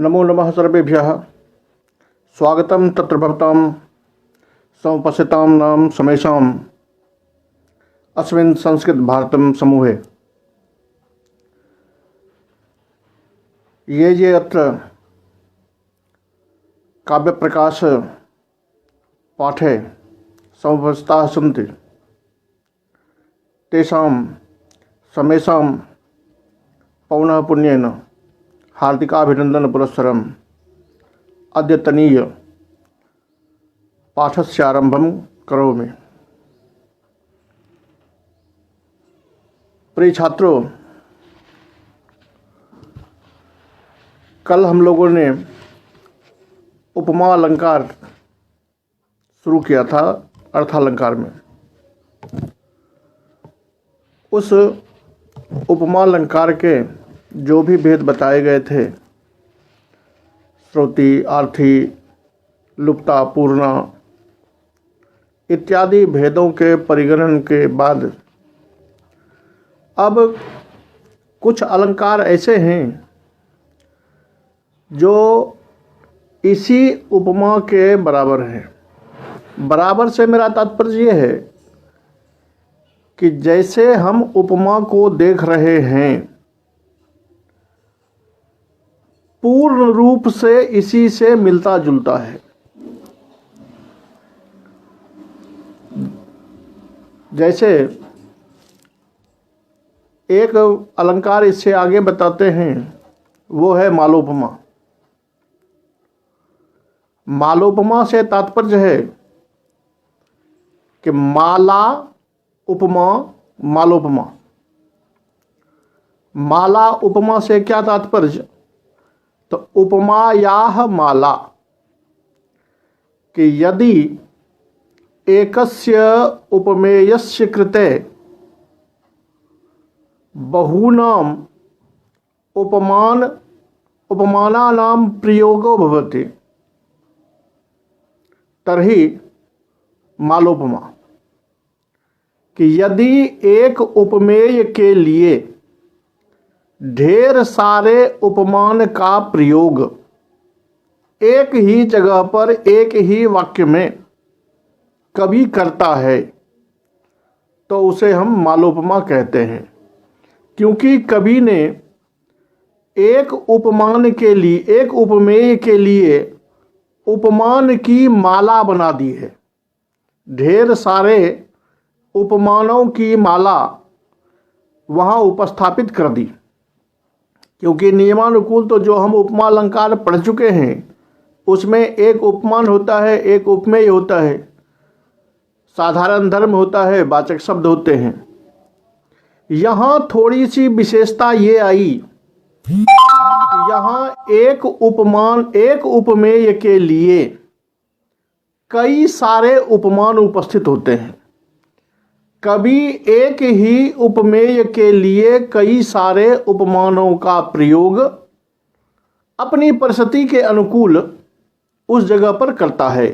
नमो नमः सर्वेभ्यः। स्वागतं तत्र भवतां समुपस्थितां नाम समेषाम् अस्मिन् संस्कृत भारतम समूहे। ये अत्र काव्य प्रकाश पाठे समुपस्थिताः सन्ति तेषां समेषां पौनः पुण्येन हार्दिकाभिनंदन पुरस्सरम् अद्यतनीय पाठस्य आरंभं करोमि। प्रिय छात्रों, कल हम लोगों ने उपमा अलंकार शुरू किया था अर्थालंकार में। उस उपमा अलंकार के जो भी भेद बताए गए थे, श्रुति, आर्थी, लुप्ता, पूर्णा इत्यादि भेदों के परिगणन के बाद अब कुछ अलंकार ऐसे हैं जो इसी उपमा के बराबर हैं। बराबर से मेरा तात्पर्य यह है कि जैसे हम उपमा को देख रहे हैं, पूर्ण रूप से इसी से मिलता जुलता है। जैसे एक अलंकार इससे आगे बताते हैं, वो है मालोपमा। मालोपमा से तात्पर्य है कि माला उपमा मालोपमा। माला उपमा से क्या तात्पर्य? तो उपमायाः माला, कि यदि एकस्य उपमेयस्य कृते बहूनां उपमानानां प्रयोगो भवति तर्हि मालोपमा। कि यदि एक उपमेय के लिए ढेर सारे उपमान का प्रयोग एक ही जगह पर एक ही वाक्य में कभी करता है तो उसे हम मालोपमा कहते हैं। क्योंकि कवि ने एक उपमान के लिए, एक उपमेय के लिए उपमान की माला बना दी है। ढेर सारे उपमानों की माला वहाँ उपस्थापित कर दी। क्योंकि नियमानुकूल तो जो हम उपमा अलंकार पढ़ चुके हैं उसमें एक उपमान होता है, एक उपमेय होता है, साधारण धर्म होता है, वाचक शब्द होते हैं। यहाँ थोड़ी सी विशेषता ये आई, यहाँ एक उपमान, एक उपमेय के लिए कई सारे उपमान उपस्थित होते हैं। कभी एक ही उपमेय के लिए कई सारे उपमानों का प्रयोग अपनी परिस्थिति के अनुकूल उस जगह पर करता है।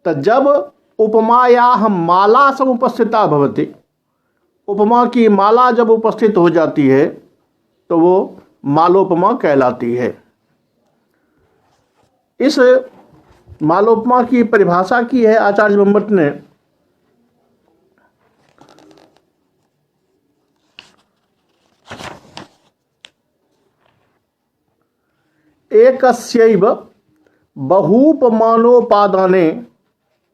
तो जब उपमायाः माला समुपस्थिता भवति, उपमा की माला जब उपस्थित हो जाती है तो वो मालोपमा कहलाती है। इस मालोपमा की परिभाषा की है आचार्य ब्रह्मभट्ट ने। एकस्यैव बहूपमानोपादाने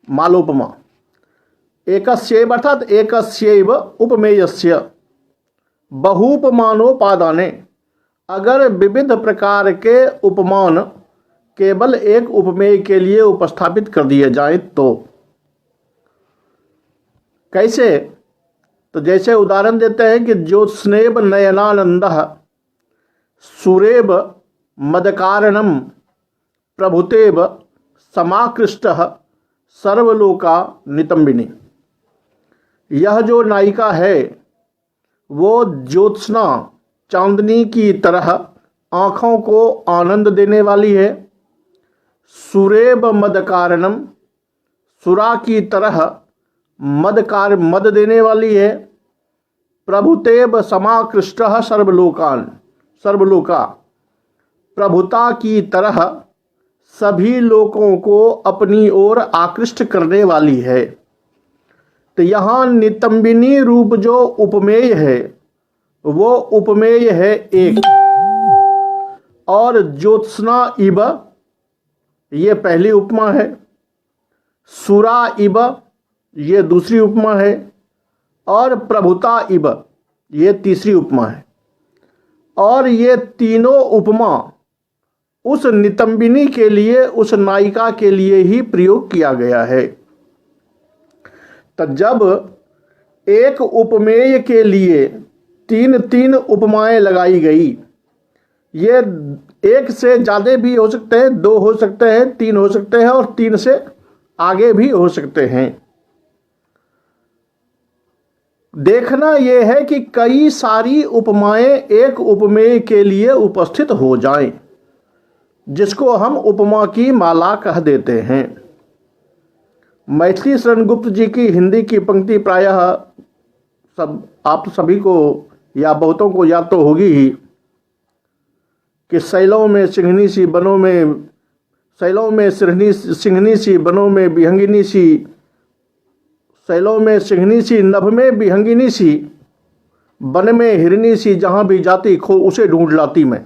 मालोपमा। एकस्यैव अर्थात एकस्यैव उपमेयस्य बहूपमानोपादाने, अगर विविध प्रकार के उपमान केवल एक उपमेय के लिए उपस्थापित कर दिए जाएं तो। कैसे? तो जैसे उदाहरण देते हैं कि ज्योत्स्नेव नयनानंदः सुरेव मदकारणम प्रभुतेव समाकृष्टः सर्वलोका नितंबिनी। यह जो नायिका है वो ज्योत्सना, चांदनी की तरह आँखों को आनंद देने वाली है। सुरेव मदकारणम, सुरा की तरह मद देने वाली है। प्रभुतेव समाकृष्टः सर्वलोका, प्रभुता की तरह सभी लोगों को अपनी ओर आकृष्ट करने वाली है। तो यहाँ नितंबिनी रूप जो उपमेय है वो उपमेय है एक, और ज्योत्सना इव ये पहली उपमा है, सुरा इव ये दूसरी उपमा है, और प्रभुता इव ये तीसरी उपमा है। और ये तीनों उपमा उस नितंबिनी के लिए, उस नायिका के लिए ही प्रयोग किया गया है। तो जब एक उपमेय के लिए तीन तीन उपमाएं लगाई गई, ये एक से ज़्यादा भी हो सकते हैं, दो हो सकते हैं, तीन हो सकते हैं, और तीन से आगे भी हो सकते हैं। देखना यह है कि कई सारी उपमाएं एक उपमेय के लिए उपस्थित हो जाएं, जिसको हम उपमा की माला कह देते हैं। मैथिली शरण गुप्त जी की हिंदी की पंक्ति प्रायः आप सभी को या बहुतों को याद तो होगी ही कि शैलों में सिंघनी सी बनों में, शैलों में सिंघनी सी बनों में विहंगिनी सी, शैलों में सिंघनी सी नभ में विहंगिनी सी, बन में हिरनी सी, जहाँ भी जाती खो उसे ढूंढ लाती मैं।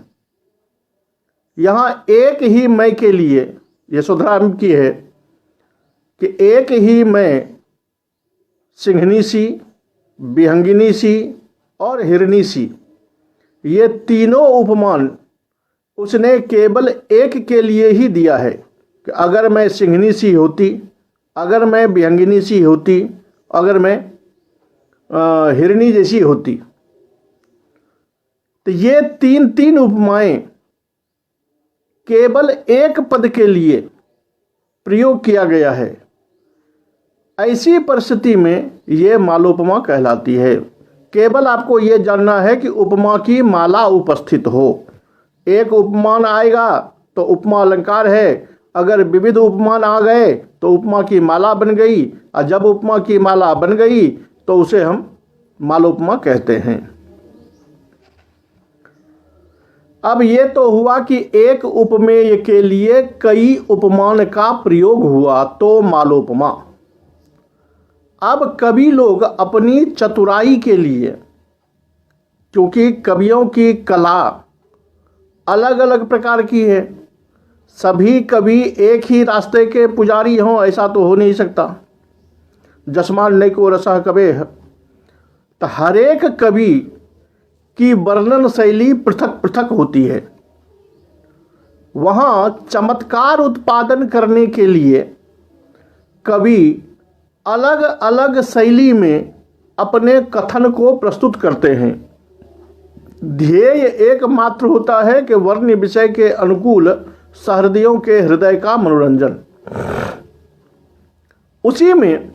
यहाँ एक ही मैं के लिए यशोधरा की है कि एक ही मैं सिंघनी सी, विहंगिनी सी और हिरनी सी, ये तीनों उपमान उसने केवल एक के लिए ही दिया है कि अगर मैं सिंघनी सी होती, अगर मैं विहंगिनी सी होती, अगर मैं हिरनी जैसी होती। तो ये तीन तीन उपमाएं केवल एक पद के लिए प्रयोग किया गया है। ऐसी परिस्थिति में ये मालोपमा कहलाती है। केवल आपको ये जानना है कि उपमा की माला उपस्थित हो। एक उपमान आएगा तो उपमा अलंकार है, अगर विविध उपमान आ गए तो उपमा की माला बन गई, और जब उपमा की माला बन गई तो उसे हम मालोपमा कहते हैं। अब ये तो हुआ कि एक उपमेय के लिए कई उपमान का प्रयोग हुआ तो मालोपमा। अब कवि लोग अपनी चतुराई के लिए, क्योंकि कवियों की कला अलग अलग प्रकार की है, सभी कवि एक ही रास्ते के पुजारी हों ऐसा तो हो नहीं सकता। जसमान नैको रसः कवेह, तो हर एक कवि की वर्णन शैली पृथक पृथक होती है। वहाँ चमत्कार उत्पादन करने के लिए कवि अलग अलग शैली में अपने कथन को प्रस्तुत करते हैं। ध्येय एकमात्र होता है कि वर्ण विषय के अनुकूल सहृदयों के हृदय का मनोरंजन। उसी में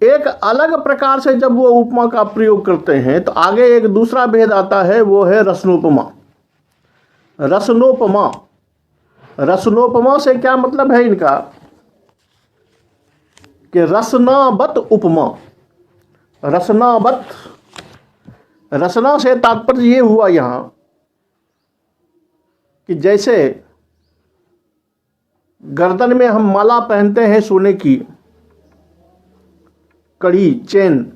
एक अलग प्रकार से जब वो उपमा का प्रयोग करते हैं तो आगे एक दूसरा भेद आता है, वो है रसनोपमा। रसनोपमा, रसनोपमा से क्या मतलब है इनका कि रसनावत उपमा। रसनावत, रसना से तात्पर्य ये हुआ यहाँ कि जैसे गर्दन में हम माला पहनते हैं सोने की, कड़ी, चेन,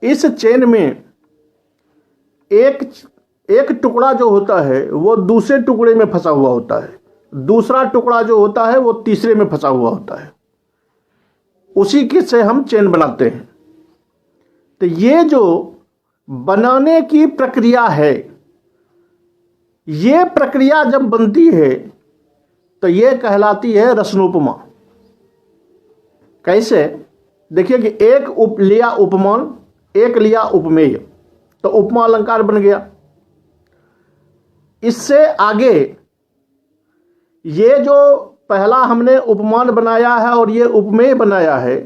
इस चेन में एक टुकड़ा जो होता है वो दूसरे टुकड़े में फंसा हुआ होता है, दूसरा टुकड़ा जो होता है वो तीसरे में फंसा हुआ होता है, उसी के से हम चेन बनाते हैं। तो ये जो बनाने की प्रक्रिया है, ये प्रक्रिया जब बनती है तो ये कहलाती है रसनोपमा। कैसे? देखिए कि एक लिया उपमान, एक लिया उपमेय, तो उपमा अलंकार बन गया। इससे आगे ये जो पहला हमने उपमान बनाया है और ये उपमेय बनाया है,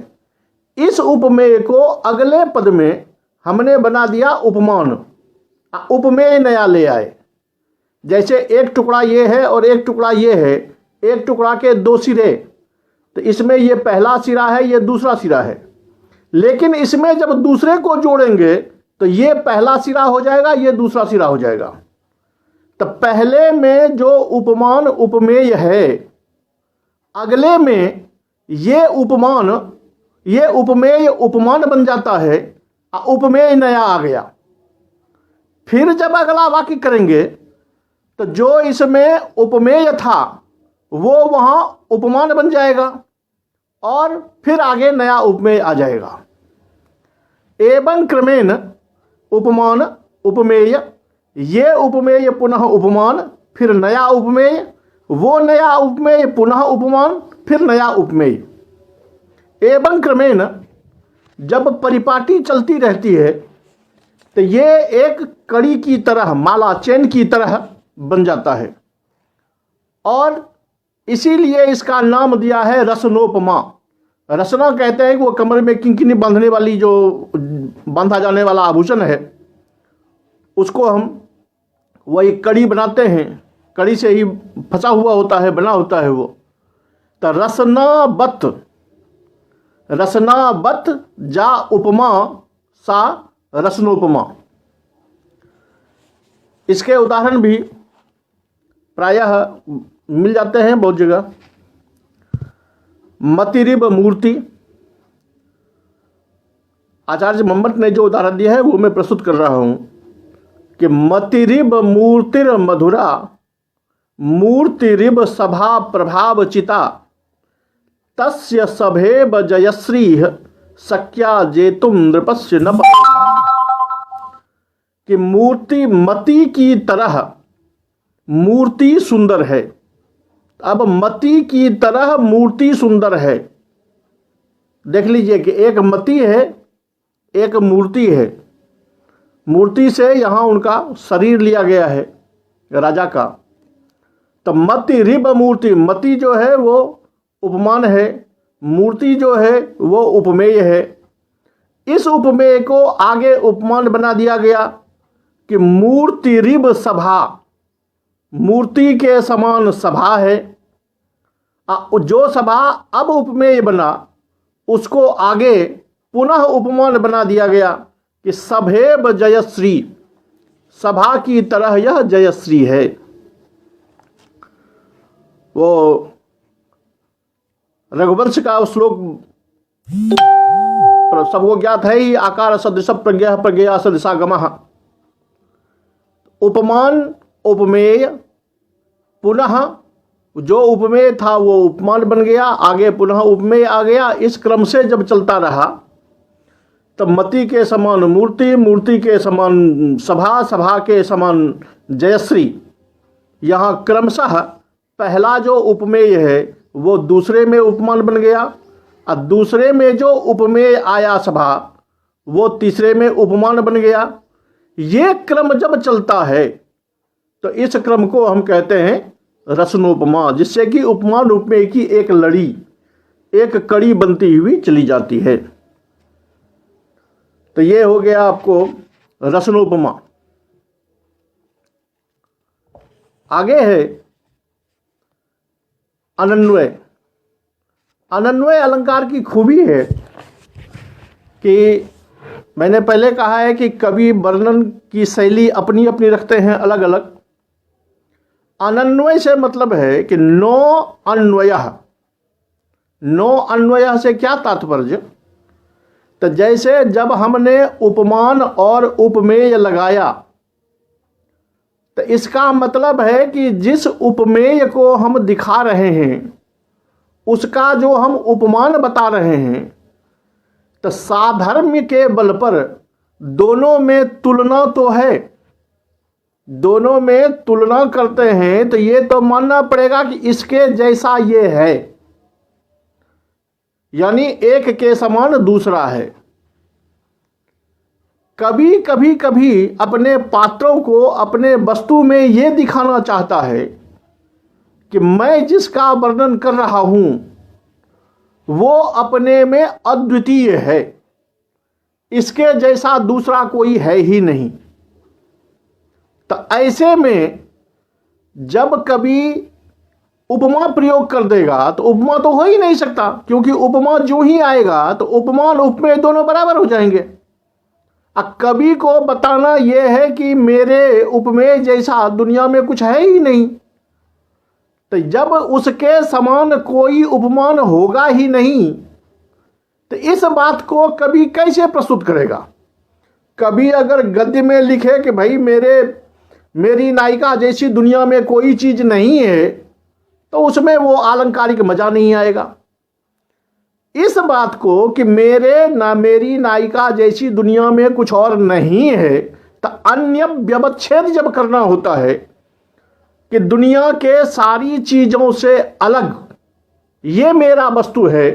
इस उपमेय को अगले पद में हमने बना दिया उपमान, उपमेय नया ले आए। जैसे एक टुकड़ा ये है और एक टुकड़ा ये है, एक टुकड़ा के दो सिरे, तो इसमें ये पहला सिरा है, ये दूसरा सिरा है, लेकिन इसमें जब दूसरे को जोड़ेंगे तो ये पहला सिरा हो जाएगा, ये दूसरा सिरा हो जाएगा। तो पहले में जो उपमान उपमेय है, अगले में ये उपमेय उपमान बन जाता है, उपमेय नया आ गया। फिर जब अगला वाक्य करेंगे तो जो इसमें उपमेय था वो वहां उपमान बन जाएगा और फिर आगे नया उपमेय आ जाएगा। एवं क्रमेण उपमान उपमेय, ये उपमेय पुनः उपमान, फिर नया उपमेय, वो नया उपमेय पुनः उपमान, फिर नया उपमेय। एवं क्रमेण जब परिपाटी चलती रहती है तो ये एक कड़ी की तरह, माला चेन की तरह बन जाता है और इसीलिए इसका नाम दिया है रसनोपमा। रसना कहते हैं कि वो कमर में किंकिनी बांधने वाली, जो बांधा जाने वाला आभूषण है, उसको हम वही कड़ी बनाते हैं, कड़ी से ही फंसा हुआ होता है, बना होता है वो। तो रसनाबत जा उपमा सा रसनोपमा। इसके उदाहरण भी प्रायः मिल जाते हैं बहुत जगह। मतिरिब मूर्ति, आचार्य मम्मट ने जो उदाहरण दिया है वो मैं प्रस्तुत कर रहा हूं कि मतिरिब मूर्तिर मधुरा, मूर्तिरिब सभा प्रभाव चिता, तस्य सभेब जयश्री शक्या जेतुम नृपस्य न। कि मूर्ति मति की तरह मूर्ति सुंदर है। अब मति की तरह मूर्ति सुंदर है। देख लीजिए कि एक मति है, एक मूर्ति है। मूर्ति से यहाँ उनका शरीर लिया गया है राजा का। तो मति रिब मूर्ति, मति जो है वो उपमान है, मूर्ति जो है वो उपमेय है। इस उपमेय को आगे उपमान बना दिया गया कि मूर्ति रिब सभा, मूर्ति के समान सभा है। जो सभा अब उपमेय बना उसको आगे पुनः उपमान बना दिया गया कि सभेब जयश्री, सभा की तरह यह जयश्री है। वो रघुवंश का श्लोक सबको ज्ञात है ही, आकार सदृश प्रज्ञा प्रज्ञा सदृशागमः। उपमान उपमेय, पुनः जो उपमेय था वो उपमान बन गया, आगे पुनः उपमेय आ गया। इस क्रम से जब चलता रहा तब मति के समान मूर्ति, मूर्ति के समान सभा, सभा के समान जयश्री। यहाँ क्रमशः पहला जो उपमेय है वो दूसरे में उपमान बन गया और दूसरे में जो उपमेय आया सभा वो तीसरे में उपमान बन गया। ये क्रम जब चलता है तो इस क्रम को हम कहते हैं रसनोपमा, जिससे कि उपमान उपमेय की एक लड़ी, एक कड़ी बनती हुई चली जाती है। तो ये हो गया आपको रसनोपमा। आगे है अनन्वय। अनन्वय अलंकार की खूबी है कि मैंने पहले कहा है कि कवि वर्णन की शैली अपनी अपनी रखते हैं अलग अलग। अनन्वय से मतलब है कि नो अन्वयः। नो अन्वयः से क्या तात्पर्य? तो जैसे जब हमने उपमान और उपमेय लगाया तो इसका मतलब है कि जिस उपमेय को हम दिखा रहे हैं उसका जो हम उपमान बता रहे हैं, तो साधर्म्य के बल पर दोनों में तुलना तो है। दोनों में तुलना करते हैं तो ये तो मानना पड़ेगा कि इसके जैसा ये है, यानी एक के समान दूसरा है। कभी कभी अपने पात्रों को अपने वस्तु में ये दिखाना चाहता है कि मैं जिसका वर्णन कर रहा हूं वो अपने में अद्वितीय है, इसके जैसा दूसरा कोई है ही नहीं। तो ऐसे में जब कभी उपमा प्रयोग कर देगा तो उपमा तो हो ही नहीं सकता, क्योंकि उपमा जो ही आएगा तो उपमान उपमेय दोनों बराबर हो जाएंगे। अब कवि को बताना यह है कि मेरे उपमेय जैसा दुनिया में कुछ है ही नहीं, तो जब उसके समान कोई उपमान होगा ही नहीं तो इस बात को कवि कैसे प्रस्तुत करेगा। कवि अगर गद्य में लिखे कि भाई मेरी नायिका जैसी दुनिया में कोई चीज नहीं है, तो उसमें वो आलंकारिक मजा नहीं आएगा। इस बात को कि मेरी नायिका जैसी दुनिया में कुछ और नहीं है, तो अन्य व्यवच्छेद जब करना होता है कि दुनिया के सारी चीजों से अलग ये मेरा वस्तु है,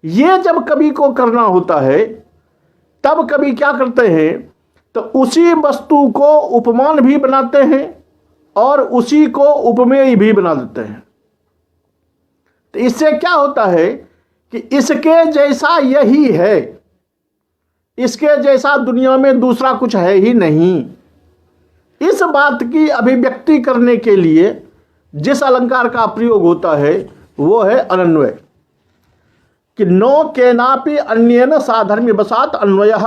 ये जब कवि को करना होता है तब कवि क्या करते हैं, तो उसी वस्तु को उपमान भी बनाते हैं और उसी को उपमेय भी बना देते हैं। तो इससे क्या होता है कि इसके जैसा यही है, इसके जैसा दुनिया में दूसरा कुछ है ही नहीं। इस बात की अभिव्यक्ति करने के लिए जिस अलंकार का प्रयोग होता है वो है अनन्वय, कि नो केनापि अन्येन साधर्म्य वसात अन्वयः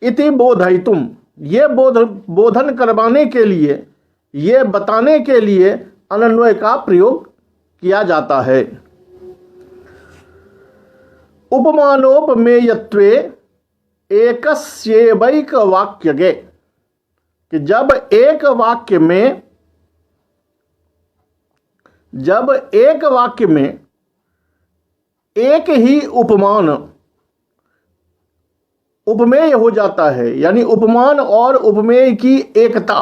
इति बोधयितुम, ये बोधन करवाने के लिए, ये बताने के लिए अनन्वय का प्रयोग किया जाता है। उपमानोपमेयत्वे एकस्यैवैक वाक्यगे, कि जब एक वाक्य में एक ही उपमान उपमेय हो जाता है, यानी उपमान और उपमेय की एकता,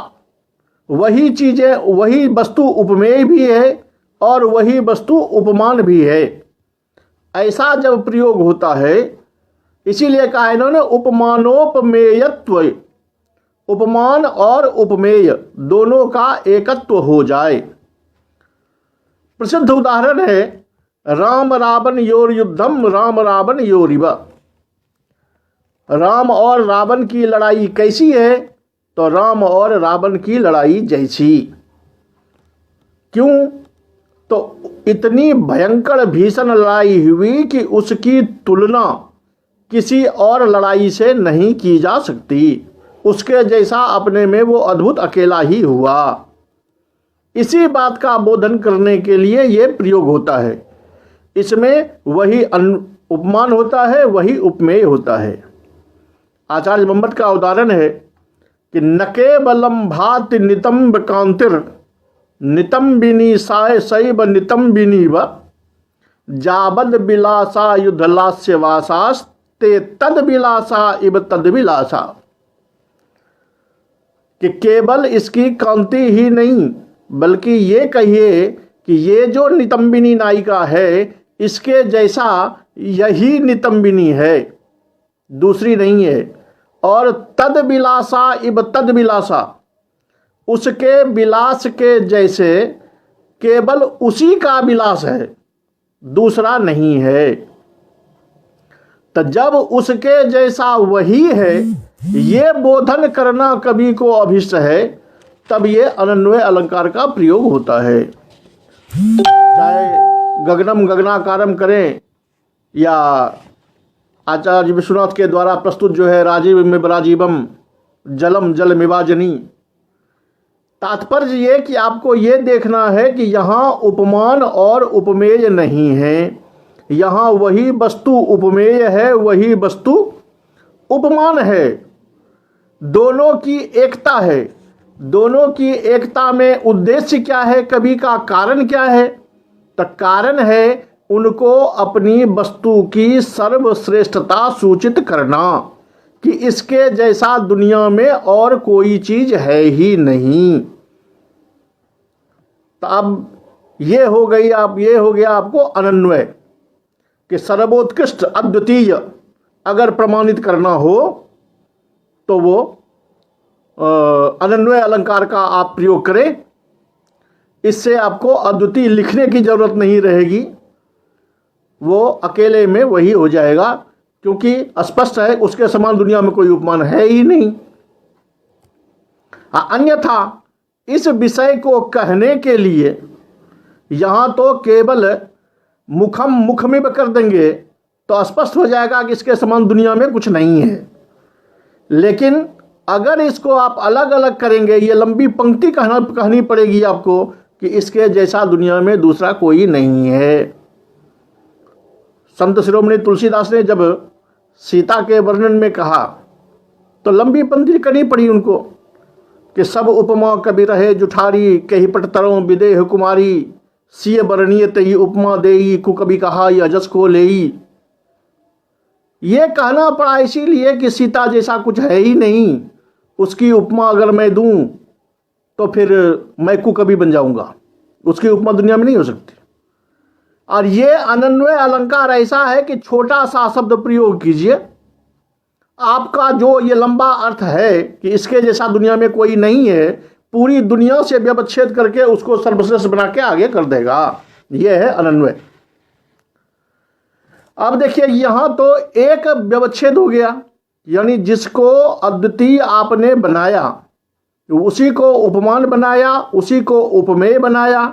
वही चीजें, वही वस्तु उपमेय भी है और वही वस्तु उपमान भी है, ऐसा जब प्रयोग होता है, इसीलिए कहा इन्होंने उपमानोपमेयत्व, उपमान और उपमेय दोनों का एकत्व हो जाए। प्रसिद्ध उदाहरण है राम रावण योर युद्धम राम रावण योरिव। राम और रावण की लड़ाई कैसी है, तो राम और रावण की लड़ाई जैसी। क्यों, तो इतनी भयंकर भीषण लड़ाई हुई कि उसकी तुलना किसी और लड़ाई से नहीं की जा सकती, उसके जैसा अपने में वो अद्भुत अकेला ही हुआ। इसी बात का बोधन करने के लिए ये प्रयोग होता है। इसमें वही उपमान होता है, वही उपमेय होता है। आचार्य बम्बट का उदाहरण है कि न केवलम भाति नितंब कांतिर नितंबिनी साय शैव नितंबिनी व जाबद विलासा युद्धलास्य वासास ते तद विलासा इव तद विलासा, कि केवल इसकी कांति ही नहीं बल्कि ये कहिए कि ये जो नितंबिनी नायिका है इसके जैसा यही नितंबिनी है, दूसरी नहीं है। और तद विलासा इव तद विलासा, उसके विलास के जैसे केवल उसी का विलास है, दूसरा नहीं है। तो जब उसके जैसा वही है, ये बोधन करना कवि को अभिष्ट है, तब ये अनन्वय अलंकार का प्रयोग होता है। चाहे गगनम गगनाकारम करें या आचार्य विश्वनाथ के द्वारा प्रस्तुत जो है राजीव में राजीवम जलम जल मिवाजनी, तात्पर्य ये कि आपको ये देखना है कि यहाँ उपमान और उपमेय नहीं है, यहाँ वही वस्तु उपमेय है, वही वस्तु उपमान है, दोनों की एकता है। दोनों की एकता में उद्देश्य क्या है, कवि का कारण क्या है, तो कारण है उनको अपनी वस्तु की सर्वश्रेष्ठता सूचित करना, कि इसके जैसा दुनिया में और कोई चीज है ही नहीं। तो अब ये हो गया आपको अनन्वय, कि सर्वोत्कृष्ट अद्वितीय अगर प्रमाणित करना हो तो वो अनन्वय अलंकार का आप प्रयोग करें। इससे आपको अद्वितीय लिखने की जरूरत नहीं रहेगी, वो अकेले में वही हो जाएगा, क्योंकि स्पष्ट है उसके समान दुनिया में कोई उपमान है ही नहीं। अन्यथा इस विषय को कहने के लिए यहाँ तो केवल मुखम मुखमिव कर देंगे तो स्पष्ट हो जाएगा कि इसके समान दुनिया में कुछ नहीं है। लेकिन अगर इसको आप अलग अलग करेंगे, ये लंबी पंक्ति कहनी पड़ेगी आपको कि इसके जैसा दुनिया में दूसरा कोई नहीं है। संत शिरोमणि तुलसीदास ने जब सीता के वर्णन में कहा तो लंबी पंक्ति करनी पड़ी उनको कि सब उपमा कवि रहे जुठारी, कही पट तरों विदेह कुमारी, सिय बरनीय तही उपमा देई, कु कभी कहा यजस को लेई। ये कहना पड़ा इसीलिए कि सीता जैसा कुछ है ही नहीं, उसकी उपमा अगर मैं दूं तो फिर मैं कुकवि बन जाऊंगा, उसकी उपमा दुनिया में नहीं हो सकती। और ये अनन्वय अलंकार ऐसा है कि छोटा सा शब्द प्रयोग कीजिए, आपका जो ये लंबा अर्थ है कि इसके जैसा दुनिया में कोई नहीं है, पूरी दुनिया से व्यवच्छेद करके उसको सर्वश्रेष्ठ बना के आगे कर देगा। ये है अनन्वय। अब देखिए यहां तो एक व्यवच्छेद हो गया, यानी जिसको अद्वितीय आपने बनाया, उसी को उपमान बनाया, उसी को उपमेय बनाया,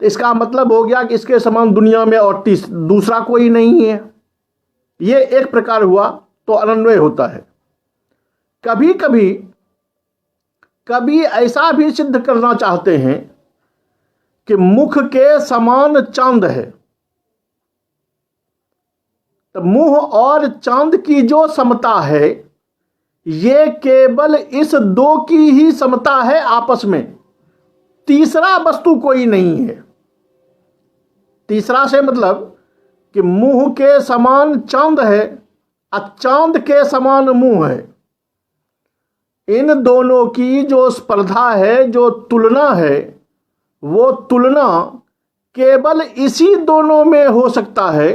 तो इसका मतलब हो गया कि इसके समान दुनिया में और दूसरा कोई नहीं है। ये एक प्रकार हुआ तो अनन्वय होता है। कभी कभी ऐसा भी सिद्ध करना चाहते हैं कि मुख के समान चांद है, तो मुंह और चांद की जो समता है ये केवल इस दो की ही समता है आपस में, तीसरा वस्तु कोई नहीं है। तीसरा से मतलब कि मुंह के समान चांद है और चांद के समान मुंह है। इन दोनों की जो स्पर्धा है, जो तुलना है, वो तुलना केवल इसी दोनों में हो सकता है।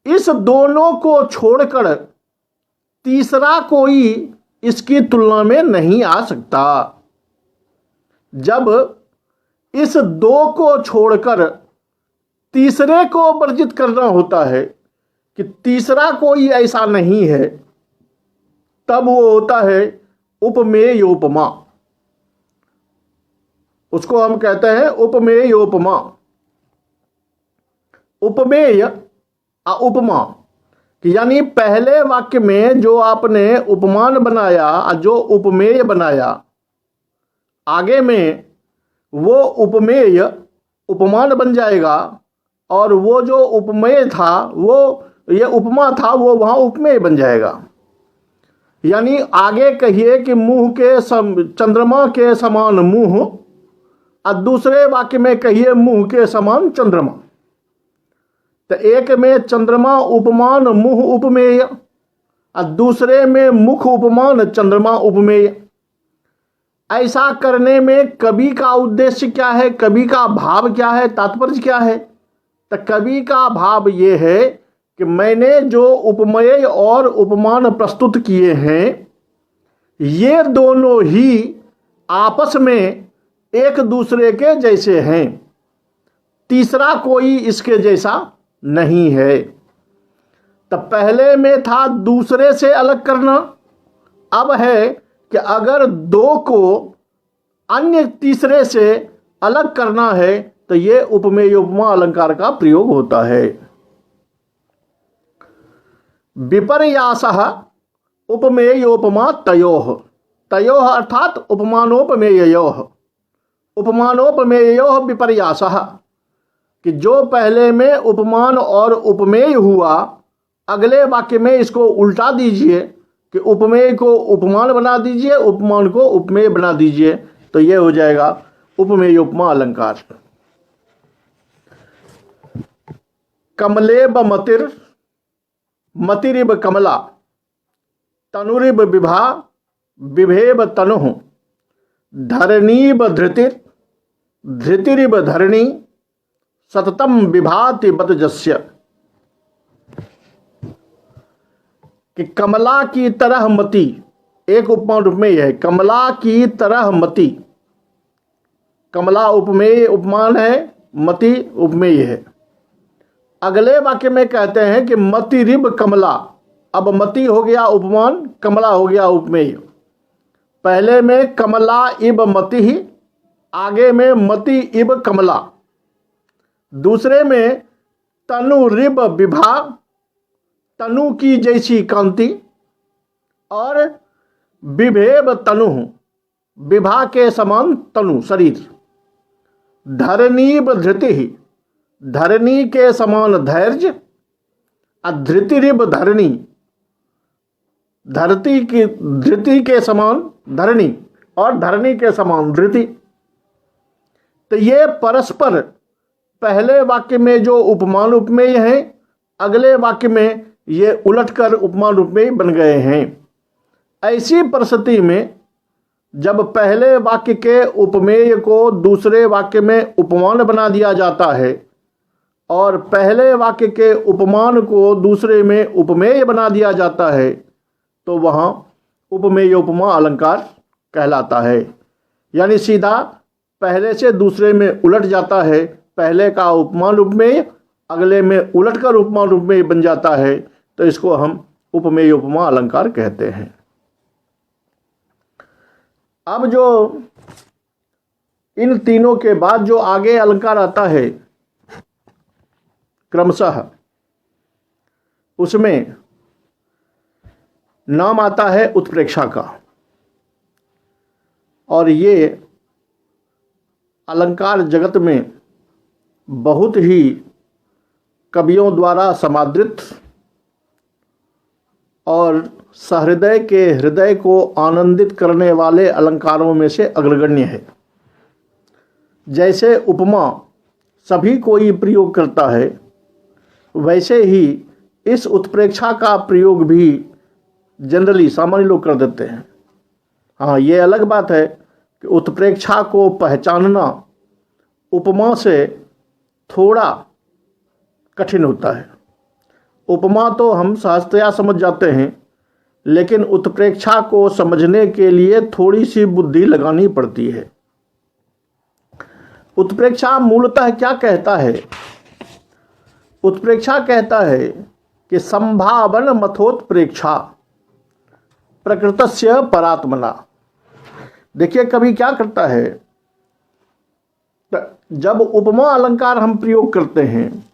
इस दोनों को छोड़कर तीसरा कोई इसकी तुलना में नहीं आ सकता। जब इस दो को छोड़कर तीसरे को वर्जित करना होता है कि तीसरा कोई ऐसा नहीं है, तब वो होता है उपमेयोपमा। उसको हम कहते हैं उपमेयोपमा। उपमेय उपमा कि यानी पहले वाक्य में जो आपने उपमान बनाया और जो उपमेय बनाया, आगे में वो उपमेय उपमान बन जाएगा, और वो जो उपमेय था, वो ये उपमा था, वो वहाँ उपमेय बन जाएगा। यानी आगे कहिए कि मुंह के चंद्रमा के समान मुंह, और दूसरे वाक्य में कहिए मुंह के समान चंद्रमा। तो एक में चंद्रमा उपमान मुंह उपमेय, और दूसरे में मुख उपमान चंद्रमा उपमेय। ऐसा करने में कवि का उद्देश्य क्या है, कवि का भाव क्या है, तात्पर्य क्या है? तो कवि का भाव ये है कि मैंने जो उपमेय और उपमान प्रस्तुत किए हैं, ये दोनों ही आपस में एक दूसरे के जैसे हैं, तीसरा कोई इसके जैसा नहीं है। तो पहले में था दूसरे से अलग करना, अब है कि अगर दो को अन्य तीसरे से अलग करना है तो ये उपमेय उपमा अलंकार का प्रयोग होता है। विपर्यासः उपमेयोपमा तयोः, तयोः अर्थात उपमानोपमेययोः, उपमानोपमेययोः विपर्यासः, कि जो पहले में उपमान और उपमेय हुआ, अगले वाक्य में इसको उल्टा दीजिए कि उपमेय को उपमान बना दीजिए, उपमान को उपमेय बना दीजिए, तो ये हो जाएगा उपमेय उपमा अलंकार। कमलेब मतिर, मतिरिब कमला, तनुरिब विभा, विभेब तनुः, धरणीब धृतिर, धृतिरिब धरणी, सततम विभाति बतजस्य। कि कमला की तरह मति, एक उपमा उपमेय है, कमला की तरह मति। कमला उपमेय उपमान है, मति उपमेय है। अगले वाक्य में कहते हैं कि मतिरिब कमला, अब मति हो गया उपमान, कमला हो गया उपमेय। पहले में कमला इब मति ही, आगे में मति इब कमला। दूसरे में तनु रिब विभा, तनु की जैसी कांति, और विभेव तनु, विभा के समान तनु शरीर। धरणीव धृति, धरणी के समान धैर्य। अधृतिरिव धरणी, धरती की धृति के समान धरणी और धरणी के समान धृति। तो ये परस्पर पहले वाक्य में जो उपमान उपमेय है, अगले वाक्य में ये उलटकर उपमान उपमेय बन गए हैं। ऐसी परिस्थिति में जब पहले वाक्य के उपमेय को दूसरे वाक्य में उपमान बना दिया जाता है और पहले वाक्य के उपमान को दूसरे में उपमेय बना दिया जाता है, तो वहाँ उपमेय उपमा अलंकार कहलाता है। यानी सीधा पहले से दूसरे में उलट जाता है। पहले का उपमान उपमेय अगले में उलटकर उपमान उपमेय बन जाता है, तो इसको हम उपमेय उपमा अलंकार कहते हैं। अब जो इन तीनों के बाद जो आगे अलंकार आता है क्रमशः, उसमें नाम आता है उत्प्रेक्षा का। और ये अलंकार जगत में बहुत ही कवियों द्वारा समादृत और सहृदय के हृदय को आनंदित करने वाले अलंकारों में से अग्रगण्य है। जैसे उपमा सभी कोई प्रयोग करता है, वैसे ही इस उत्प्रेक्षा का प्रयोग भी जनरली सामान्य लोग कर देते हैं। हाँ, ये अलग बात है कि उत्प्रेक्षा को पहचानना उपमा से थोड़ा कठिन होता है। उपमा तो हम सहजतया समझ जाते हैं, लेकिन उत्प्रेक्षा को समझने के लिए थोड़ी सी बुद्धि लगानी पड़ती है। उत्प्रेक्षा मूलतः क्या कहता है? उत्प्रेक्षा कहता है कि संभावन मथोत्प्रेक्षा प्रकृतस्य परात्मना। देखिए, कभी क्या करता है, जब उपमा अलंकार हम प्रयोग करते हैं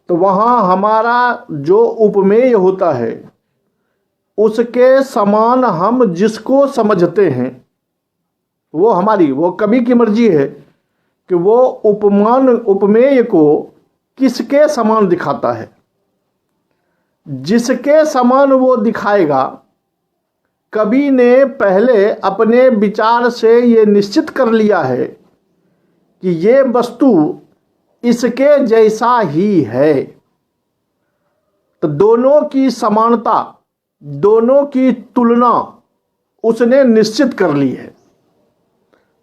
तो वहाँ हमारा जो उपमेय होता है उसके समान हम जिसको समझते हैं वो कवि की मर्जी है कि वो उपमेय को किसके समान दिखाता है। जिसके समान वो दिखाएगा, कवि ने पहले अपने विचार से ये निश्चित कर लिया है कि ये वस्तु इसके जैसा ही है। तो दोनों की समानता, दोनों की तुलना उसने निश्चित कर ली है।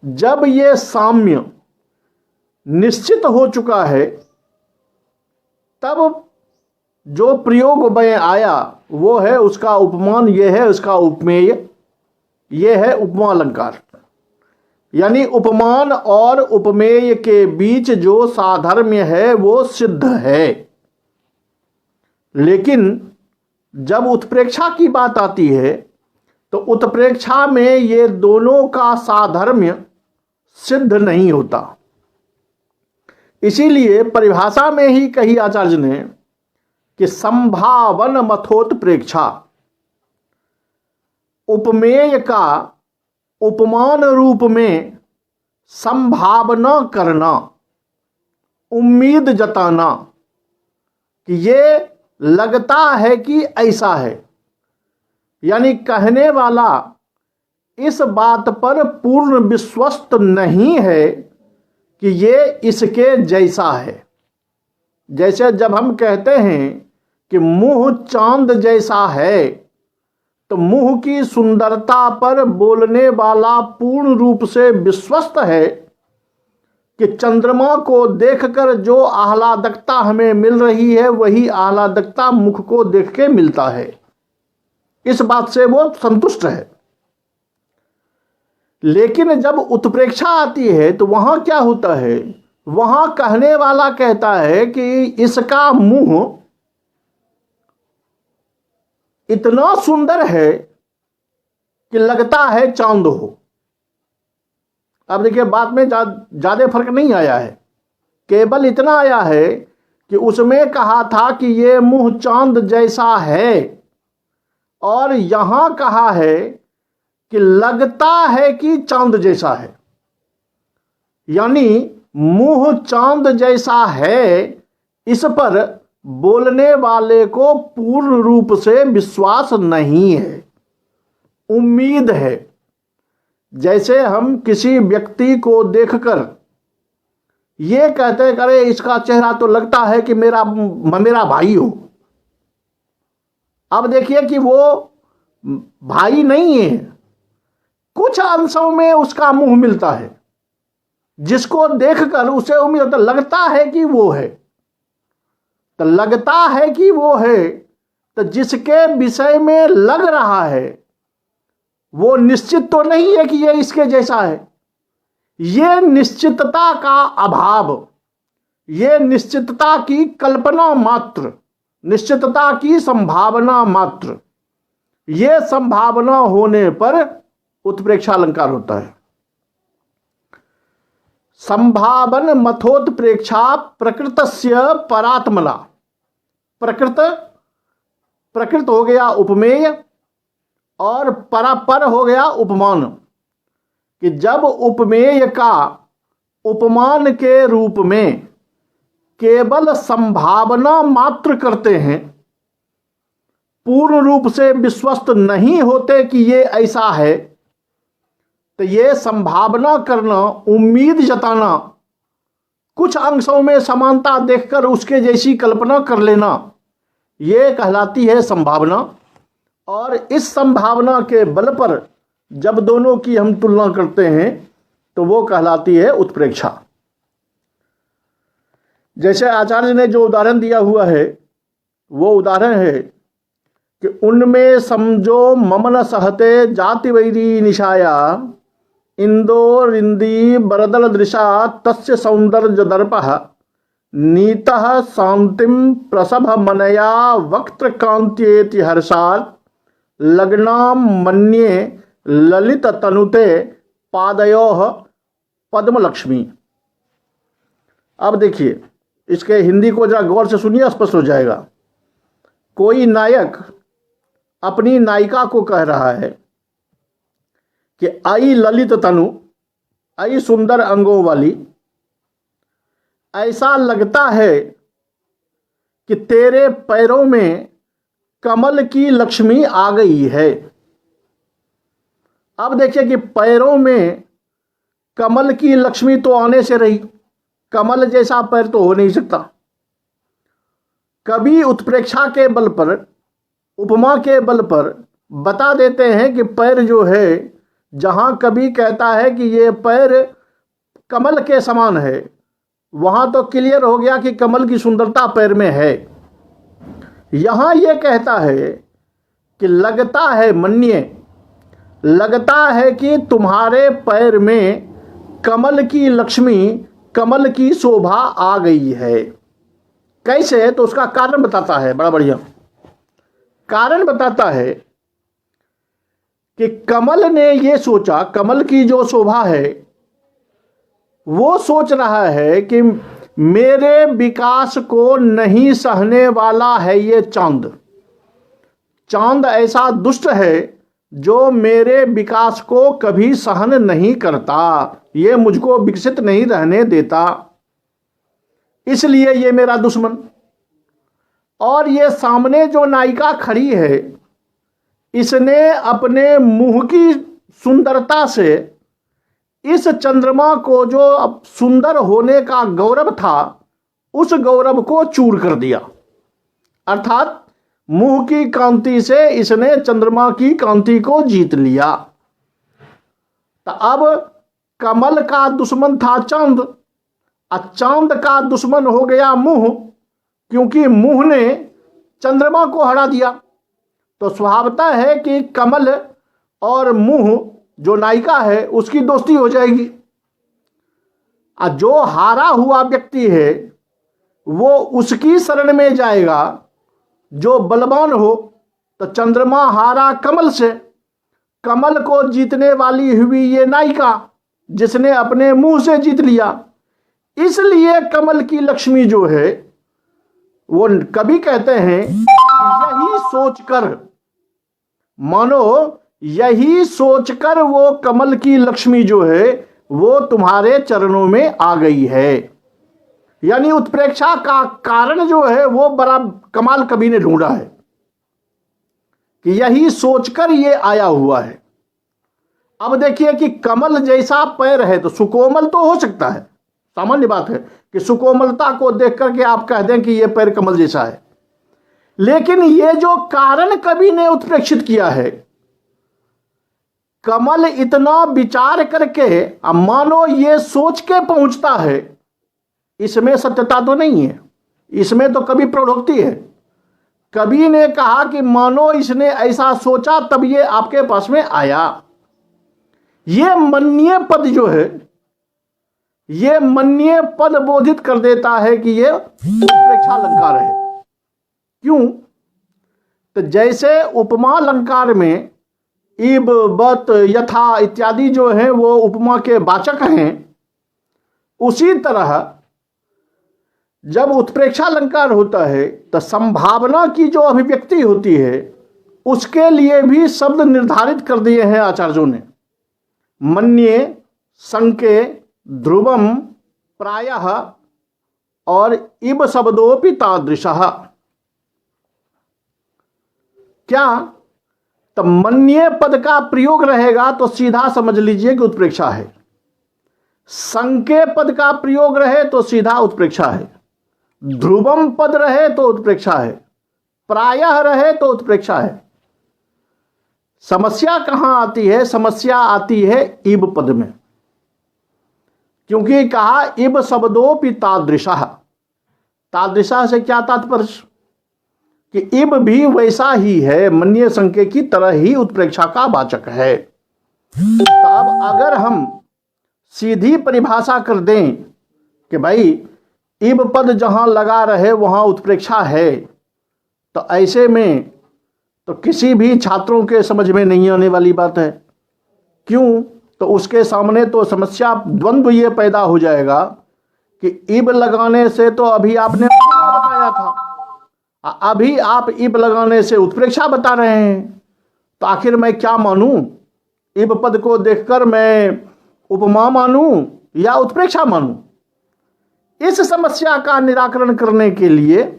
जब ये साम्य निश्चित हो चुका है, तब जो प्रयोग में आया वो है उसका उपमान, ये है उसका उपमेय, ये है उपमा अलंकार। यानी उपमान और उपमेय के बीच जो साधर्म्य है वो सिद्ध है। लेकिन जब उत्प्रेक्षा की बात आती है तो उत्प्रेक्षा में ये दोनों का साधर्म्य सिद्ध नहीं होता। इसीलिए परिभाषा में ही कही आचार्य ने कि संभावन मथोत्प्रेक्षा, उपमेय का उपमान रूप में संभावना करना, उम्मीद जताना कि ये लगता है कि ऐसा है। यानी कहने वाला इस बात पर पूर्ण विश्वस्त नहीं है कि ये इसके जैसा है। जैसे जब हम कहते हैं कि मुंह चांद जैसा है, तो मुंह की सुंदरता पर बोलने वाला पूर्ण रूप से विश्वस्त है कि चंद्रमा को देखकर जो आह्लादकता हमें मिल रही है वही आह्लादकता मुख को देख के मिलता है। इस बात से वो संतुष्ट है। लेकिन जब उत्प्रेक्षा आती है तो वहां क्या होता है, वहां कहने वाला कहता है कि इसका मुंह इतना सुंदर है कि लगता है चांद हो। अब देखिए, बात में ज्यादा फर्क नहीं आया है, केवल इतना आया है कि उसमें कहा था कि ये मुंह चांद जैसा है, और यहां कहा है कि लगता है कि चांद जैसा है, यानी मुंह चांद जैसा है, इस पर बोलने वाले को पूर्ण रूप से विश्वास नहीं है, उम्मीद है। जैसे हम किसी व्यक्ति को देखकर ये कहते हैं, अरे इसका चेहरा तो लगता है कि मेरा भाई हो। अब देखिए कि वो भाई नहीं है, कुछ अंशों में उसका मुंह मिलता है, जिसको देखकर उसे उम्मीद होता, लगता है कि वो है। तो लगता है कि वो है, तो जिसके विषय में लग रहा है वो निश्चित तो नहीं है कि ये इसके जैसा है। ये निश्चितता का अभाव, ये निश्चितता की कल्पना मात्र, निश्चितता की संभावना मात्र, ये संभावना होने पर उत्प्रेक्षा अलंकार होता है। संभावन मथोत्प्रेक्षा प्रकृतस्य परात्मना। प्रकृत हो गया उपमेय और परापर हो गया उपमान, कि जब उपमेय का उपमान के रूप में केवल संभावना मात्र करते हैं, पूर्ण रूप से विश्वस्त नहीं होते कि ये ऐसा है, तो ये संभावना करना, उम्मीद जताना, कुछ अंशों में समानता देखकर उसके जैसी कल्पना कर लेना, ये कहलाती है संभावना। और इस संभावना के बल पर जब दोनों की हम तुलना करते हैं तो वो कहलाती है उत्प्रेक्षा। जैसे आचार्य ने जो उदाहरण दिया हुआ है वो उदाहरण है कि उनमें समझो ममन सहते जाति वैरी निशाया इंदोरिंदी बरदल दृशा तस्य सौंदर्य दर्पः नीतः शांतिम प्रसभ मनया वक्त्र कांत्येति हर्षात् लग्नाम मन्ये ललित तनुते पादयोः पद्मलक्ष्मी। अब देखिए इसके हिंदी को जरा गौर से सुनिए, स्पष्ट हो जाएगा। कोई नायक अपनी नायिका को कह रहा है कि आई ललित तनु, आई सुंदर अंगों वाली, ऐसा लगता है कि तेरे पैरों में कमल की लक्ष्मी आ गई है। अब देखिए कि पैरों में कमल की लक्ष्मी तो आने से रही, कमल जैसा पैर तो हो नहीं सकता। कभी उत्प्रेक्षा के बल पर, उपमा के बल पर बता देते हैं कि पैर जो है, जहां कभी कहता है कि ये पैर कमल के समान है, वहां तो क्लियर हो गया कि कमल की सुंदरता पैर में है। यहां ये कहता है कि लगता है, मन्ये, लगता है कि तुम्हारे पैर में कमल की लक्ष्मी, कमल की शोभा आ गई है। कैसे? तो उसका कारण बताता है, बड़ा बढ़िया कारण बताता है कि कमल ने ये सोचा, कमल की जो शोभा है वो सोच रहा है कि मेरे विकास को नहीं सहने वाला है ये चांद। चांद ऐसा दुष्ट है जो मेरे विकास को कभी सहन नहीं करता, ये मुझको विकसित नहीं रहने देता, इसलिए ये मेरा दुश्मन। और ये सामने जो नायिका खड़ी है, इसने अपने मुंह की सुंदरता से इस चंद्रमा को जो अब सुंदर होने का गौरव था, उस गौरव को चूर कर दिया। अर्थात मुंह की कांति से इसने चंद्रमा की कांति को जीत लिया। तो अब कमल का दुश्मन था चांद, और चांद का दुश्मन हो गया मुंह, क्योंकि मुंह ने चंद्रमा को हरा दिया। तो स्वभावतः है कि कमल और मुंह जो नायिका है उसकी दोस्ती हो जाएगी, और जो हारा हुआ व्यक्ति है वो उसकी शरण में जाएगा जो बलवान हो। तो चंद्रमा हारा कमल से, कमल को जीतने वाली हुई ये नायिका जिसने अपने मुंह से जीत लिया। इसलिए कमल की लक्ष्मी जो है, वो कभी कहते हैं यही सोचकर मानो यही सोचकर वो कमल की लक्ष्मी जो है वो तुम्हारे चरणों में आ गई है। यानी उत्प्रेक्षा का कारण जो है वो बड़ा कमाल कवि ने ढूंढा है कि यही सोचकर ये आया हुआ है। अब देखिए कि कमल जैसा पैर है तो सुकोमल तो हो सकता है, सामान्य बात है कि सुकोमलता को देख करके आप कह दें कि ये पैर कमल जैसा है, लेकिन ये जो कारण कवि ने उत्प्रेक्षित किया है, कमल इतना विचार करके मानो ये सोच के पहुंचता है, इसमें सत्यता तो नहीं है, इसमें तो कवि प्रौढ़ोक्ति है। कवि ने कहा कि मानो इसने ऐसा सोचा तब ये आपके पास में आया। ये मन्ये पद जो है, ये मन्ये पद बोधित कर देता है कि ये उत्प्रेक्षा अलंकार है। क्यों? तो जैसे उपमा अलंकार में इब, बत, यथा इत्यादि जो हैं वो उपमा के वाचक हैं, उसी तरह जब उत्प्रेक्षा अलंकार होता है तो संभावना की जो अभिव्यक्ति होती है उसके लिए भी शब्द निर्धारित कर दिए हैं आचार्यों ने। मन्ये, संके, ध्रुवम, प्रायः और इब शब्दोपि तादृशः। क्या? तो मन्ये पद का प्रयोग रहेगा तो सीधा समझ लीजिए कि उत्प्रेक्षा है। संके पद का प्रयोग रहे तो सीधा उत्प्रेक्षा है। ध्रुवम पद रहे तो उत्प्रेक्षा है। प्रायः रहे तो उत्प्रेक्षा है। समस्या कहां आती है? समस्या आती है इब पद में, क्योंकि कहा इब शब्दोपि तादृशः। तादृशः से क्या तात्पर्य? कि इब भी वैसा ही है, मन्ये संके की तरह ही उत्प्रेक्षा का वाचक है। तो अब अगर हम सीधी परिभाषा कर दें कि भाई इब पद जहां लगा रहे वहां उत्प्रेक्षा है, तो ऐसे में तो किसी भी छात्रों के समझ में नहीं आने वाली बात है। क्यों? तो उसके सामने तो समस्या द्वंद्व ये पैदा हो जाएगा कि इब लगाने से तो अभी आपने बताया था, अभी आप इब लगाने से उत्प्रेक्षा बता रहे हैं, तो आखिर मैं क्या मानूं? इब पद को देखकर मैं उपमा मानूं या उत्प्रेक्षा मानूं? इस समस्या का निराकरण करने के लिए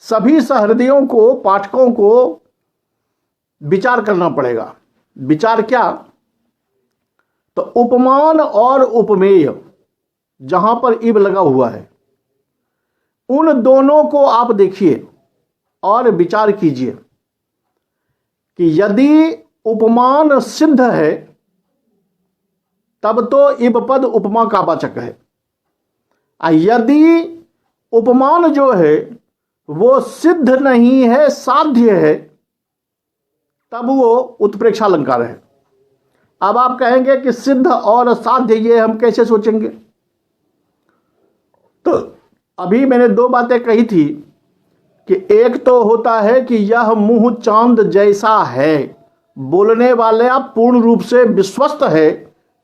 सभी सहृदयों को, पाठकों को विचार करना पड़ेगा। विचार क्या? तो उपमान और उपमेय जहां पर इब लगा हुआ है, उन दोनों को आप देखिए और विचार कीजिए कि यदि उपमान सिद्ध है तब तो इब पद उपमा का वाचक है, यदि उपमान जो है वो सिद्ध नहीं है, साध्य है, तब वो उत्प्रेक्षा अलंकार है। अब आप कहेंगे कि सिद्ध और साध्य ये हम कैसे सोचेंगे? तो अभी मैंने दो बातें कही थी कि एक तो होता है कि यह मुंह चांद जैसा है, बोलने वाले आप पूर्ण रूप से विश्वस्त है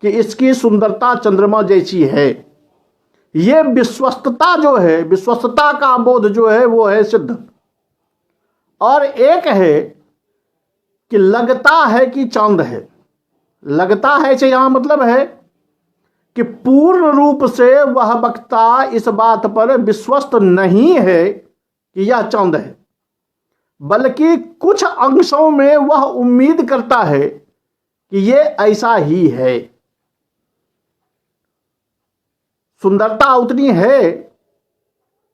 कि इसकी सुंदरता चंद्रमा जैसी है। ये विश्वस्तता जो है, विश्वस्तता का बोध जो है वो है सिद्ध। और एक है कि लगता है कि चांद है। लगता है से यहां मतलब है कि पूर्ण रूप से वह वक्ता इस बात पर विश्वस्त नहीं है कि यह चांद है, बल्कि कुछ अंशों में वह उम्मीद करता है कि यह ऐसा ही है। सुंदरता उतनी है,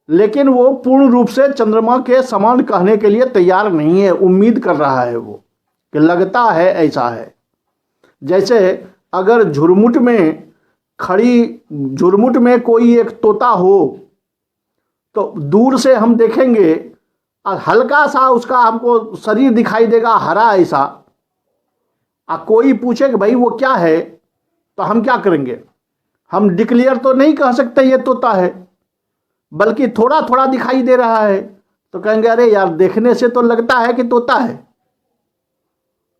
लेकिन वो पूर्ण रूप से चंद्रमा के समान कहने के लिए तैयार नहीं है, उम्मीद कर रहा है वो कि लगता है ऐसा है। जैसे अगर झुरमुट में कोई एक तोता हो तो दूर से हम देखेंगे और हल्का सा उसका हमको शरीर दिखाई देगा हरा ऐसा, कोई पूछे कि भाई वो क्या है, तो हम क्या करेंगे? हम डिक्लेयर तो नहीं कह सकते ये तोता है, बल्कि थोड़ा थोड़ा दिखाई दे रहा है तो कहेंगे अरे यार देखने से तो लगता है कि तोता है।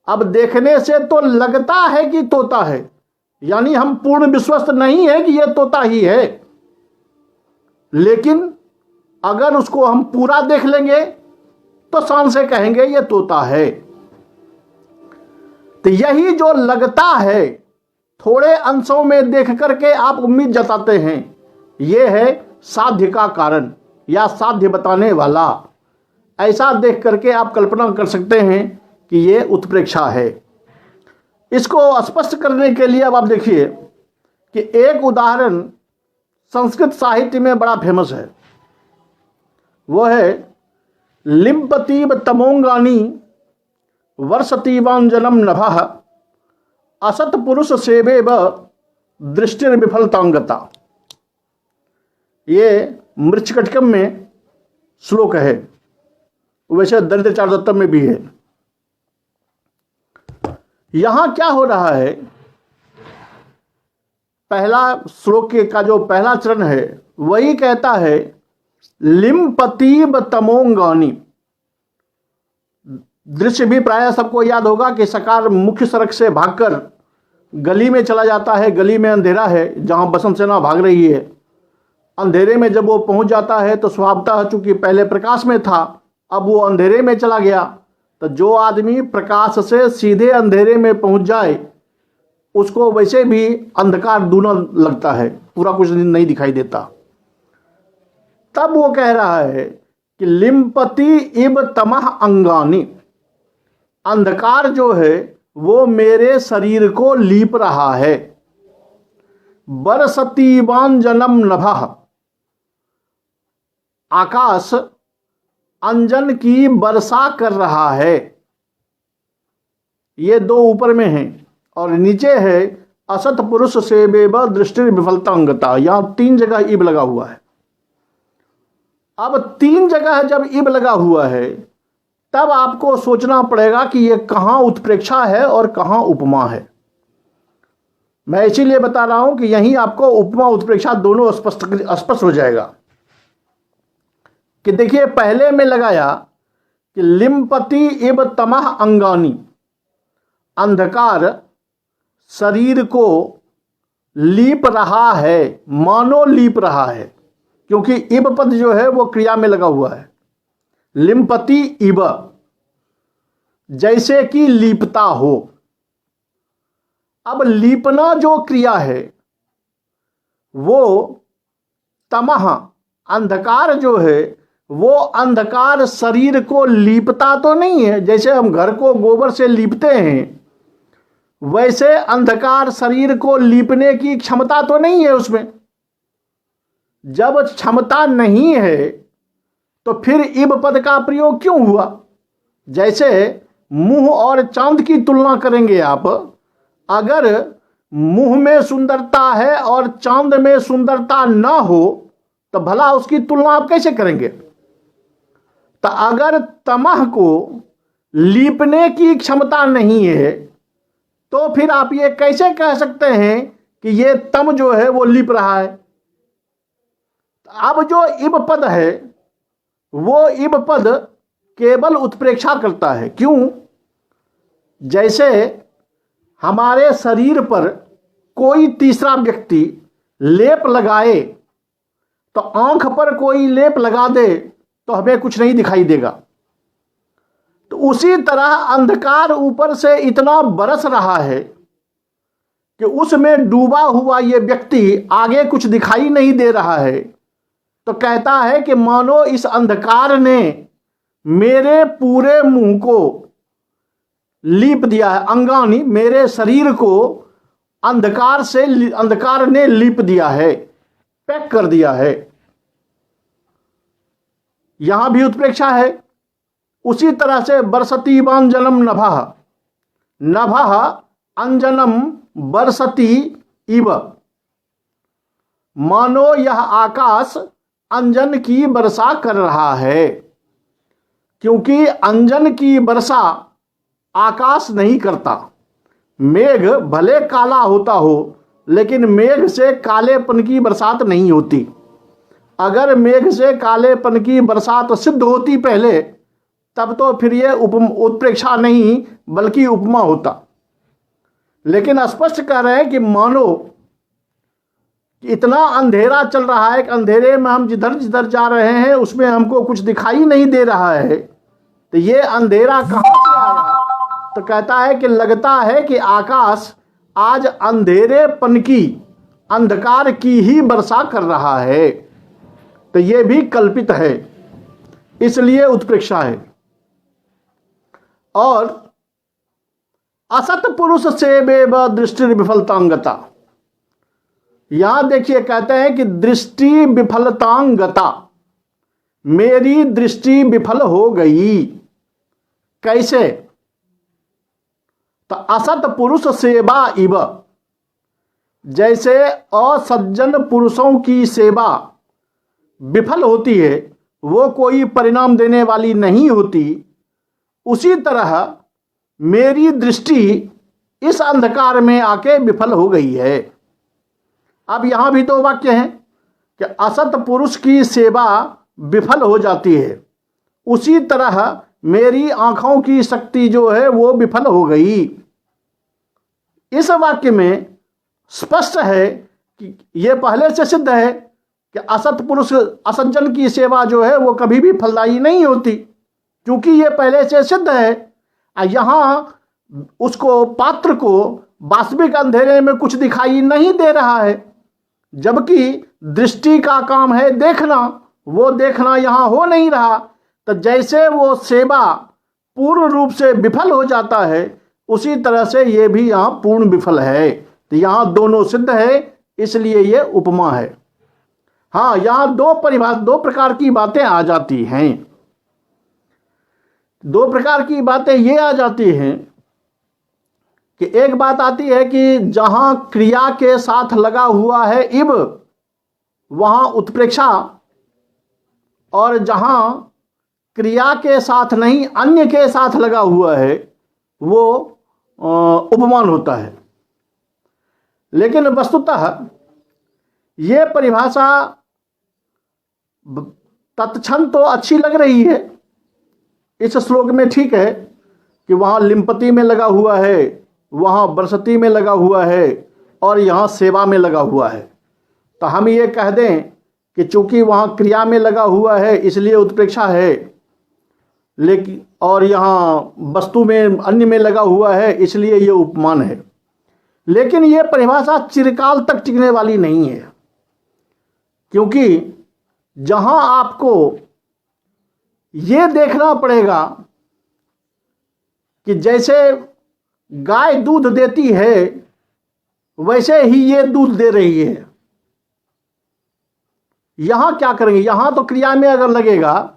अब देखने से तो लगता है कि तोता है, यानी हम पूर्ण विश्वस्त नहीं है कि यह तोता ही है, लेकिन अगर उसको हम पूरा देख लेंगे तो शान से कहेंगे यह तोता है। तो यही जो लगता है, थोड़े अंशों में देख करके आप उम्मीद जताते हैं, ये है साध्य का कारण या साध्य बताने वाला। ऐसा देख करके आप कल्पना कर सकते हैं कि ये उत्प्रेक्षा है। इसको स्पष्ट करने के लिए अब आप देखिए कि एक उदाहरण संस्कृत साहित्य में बड़ा फेमस है। वो है लिम्पतीब तमोंगानी वर्षतीवांजनम नभः असत पुरुष सेवेव दृष्टिर्विफलतांगता। ये मृच्छकटिकम में श्लोक है, वैसे दरिद्र चारुदत्तम में भी है। यहां क्या हो रहा है, पहला श्लोक का जो पहला चरण है वही कहता है लिम्पतीब तमोंगानी। दृश्य भी प्रायः सबको याद होगा कि सकार मुख्य सड़क से भागकर गली में चला जाता है। गली में अंधेरा है जहां बसंत सेना भाग रही है। अंधेरे में जब वो पहुंच जाता है तो स्वभावतः चूंकि पहले प्रकाश में था, अब वो अंधेरे में चला गया। तो जो आदमी प्रकाश से सीधे अंधेरे में पहुंच जाए उसको वैसे भी अंधकार दूना लगता है, पूरा कुछ नहीं दिखाई देता। तब वो कह रहा है कि लिम्पति इब तमह अंगानी, अंधकार जो है वो मेरे शरीर को लीप रहा है। बरसतीवान जनम नभः, आकाश अंजन की वर्षा कर रहा है। ये दो ऊपर में है और नीचे है असत पुरुष सेवेव दृष्टि विफलतांगता। यहां 3 जगह इब लगा हुआ है। अब 3 जगह जब इब लगा हुआ है तब आपको सोचना पड़ेगा कि यह कहां उत्प्रेक्षा है और कहां उपमा है। मैं इसीलिए बता रहा हूं कि यहीं आपको उपमा उत्प्रेक्षा दोनों स्पष्ट हो जाएगा। कि देखिए, पहले में लगाया कि लिम्पति इब तमह अंगानी, अंधकार शरीर को लीप रहा है, मानो लीप रहा है, क्योंकि इब पद जो है वो क्रिया में लगा हुआ है। लिम्पति इब, जैसे कि लीपता हो। अब लीपना जो क्रिया है वो तमह, अंधकार जो है वो अंधकार शरीर को लीपता तो नहीं है। जैसे हम घर को गोबर से लीपते हैं वैसे अंधकार शरीर को लीपने की क्षमता तो नहीं है उसमें। जब क्षमता नहीं है तो फिर इब पद का प्रयोग क्यों हुआ? जैसे मुंह और चांद की तुलना करेंगे आप, अगर मुंह में सुंदरता है और चांद में सुंदरता ना हो तो भला उसकी तुलना आप कैसे करेंगे? तो अगर तमह को लीपने की क्षमता नहीं है तो फिर आप ये कैसे कह सकते हैं कि ये तम जो है वो लीप रहा है? अब जो इब पद है वो इब पद केवल उत्प्रेक्षा करता है। क्यों? जैसे हमारे शरीर पर कोई तीसरा व्यक्ति लेप लगाए तो आंख पर कोई लेप लगा दे तो हमें कुछ नहीं दिखाई देगा। तो उसी तरह अंधकार ऊपर से इतना बरस रहा है कि उसमें डूबा हुआ ये व्यक्ति आगे कुछ दिखाई नहीं दे रहा है। तो कहता है कि मानो इस अंधकार ने मेरे पूरे मुंह को लीप दिया है। अंगानी, मेरे शरीर को अंधकार ने लीप दिया है, पैक कर दिया है। यहां भी उत्प्रेक्षा है। उसी तरह से बरसती वांजनम नभः, नभः अंजनम बरसती इव, मानो यह आकाश अंजन की वर्षा कर रहा है। क्योंकि अंजन की वर्षा आकाश नहीं करता। मेघ भले काला होता हो लेकिन मेघ से कालेपन की बरसात नहीं होती। अगर मेघ से कालेपन की बरसात सिद्ध होती पहले तब तो फिर यह उत्प्रेक्षा नहीं बल्कि उपमा होता। लेकिन स्पष्ट कह रहे हैं कि मानो इतना अंधेरा चल रहा है कि अंधेरे में हम जिधर जिधर जा रहे हैं उसमें हमको कुछ दिखाई नहीं दे रहा है। तो ये अंधेरा कहां से आया? तो कहता है कि लगता है कि आकाश आज अंधेरेपन की, अंधकार की ही वर्षा कर रहा है। तो ये भी कल्पित है, इसलिए उत्प्रेक्षा है। और असत पुरुष से बेब दृष्टि विफलतांगता, यहां देखिए कहते हैं कि दृष्टि विफलतांगता, मेरी दृष्टि विफल हो गई। कैसे? तो असत पुरुष सेवा इव, जैसे असज्जन पुरुषों की सेवा विफल होती है, वो कोई परिणाम देने वाली नहीं होती, उसी तरह मेरी दृष्टि इस अंधकार में आके विफल हो गई है। अब यहां भी दो वाक्य हैं कि असत पुरुष की सेवा विफल हो जाती है, उसी तरह मेरी आंखों की शक्ति जो है वो विफल हो गई। इस वाक्य में स्पष्ट है कि यह पहले से सिद्ध है कि असत पुरुष, असज्जन की सेवा जो है वो कभी भी फलदायी नहीं होती, क्योंकि ये पहले से सिद्ध है। यहाँ उसको, पात्र को वास्तविक अंधेरे में कुछ दिखाई नहीं दे रहा है, जबकि दृष्टि का काम है देखना, वो देखना यहाँ हो नहीं रहा। तो जैसे वो सेवा पूर्ण रूप से विफल हो जाता है, उसी तरह से ये भी यहाँ पूर्ण विफल है। तो यहाँ दोनों सिद्ध है, इसलिए ये उपमा है। हाँ, यहाँ दो प्रकार की बातें आ जाती हैं। दो प्रकार की बातें ये आ जाती हैं कि एक बात आती है कि जहां क्रिया के साथ लगा हुआ है इव, वहां उत्प्रेक्षा, और जहां क्रिया के साथ नहीं अन्य के साथ लगा हुआ है वो उपमान होता है। लेकिन वस्तुतः ये परिभाषा तत्क्षण तो अच्छी लग रही है, इस श्लोक में ठीक है कि वहाँ लिम्पति में लगा हुआ है, वहाँ बरसती में लगा हुआ है, और यहाँ सेवा में लगा हुआ है। तो हम ये कह दें कि चूंकि वहाँ क्रिया में लगा हुआ है इसलिए उत्प्रेक्षा है, लेकिन और यहाँ वस्तु में, अन्य में लगा हुआ है इसलिए ये उपमान है। लेकिन ये परिभाषा चिरकाल तक टिकने वाली नहीं है, क्योंकि जहाँ आपको ये देखना पड़ेगा कि जैसे गाय दूध देती है वैसे ही ये दूध दे रही है, यहां क्या करेंगे? यहां तो क्रिया में अगर लगेगा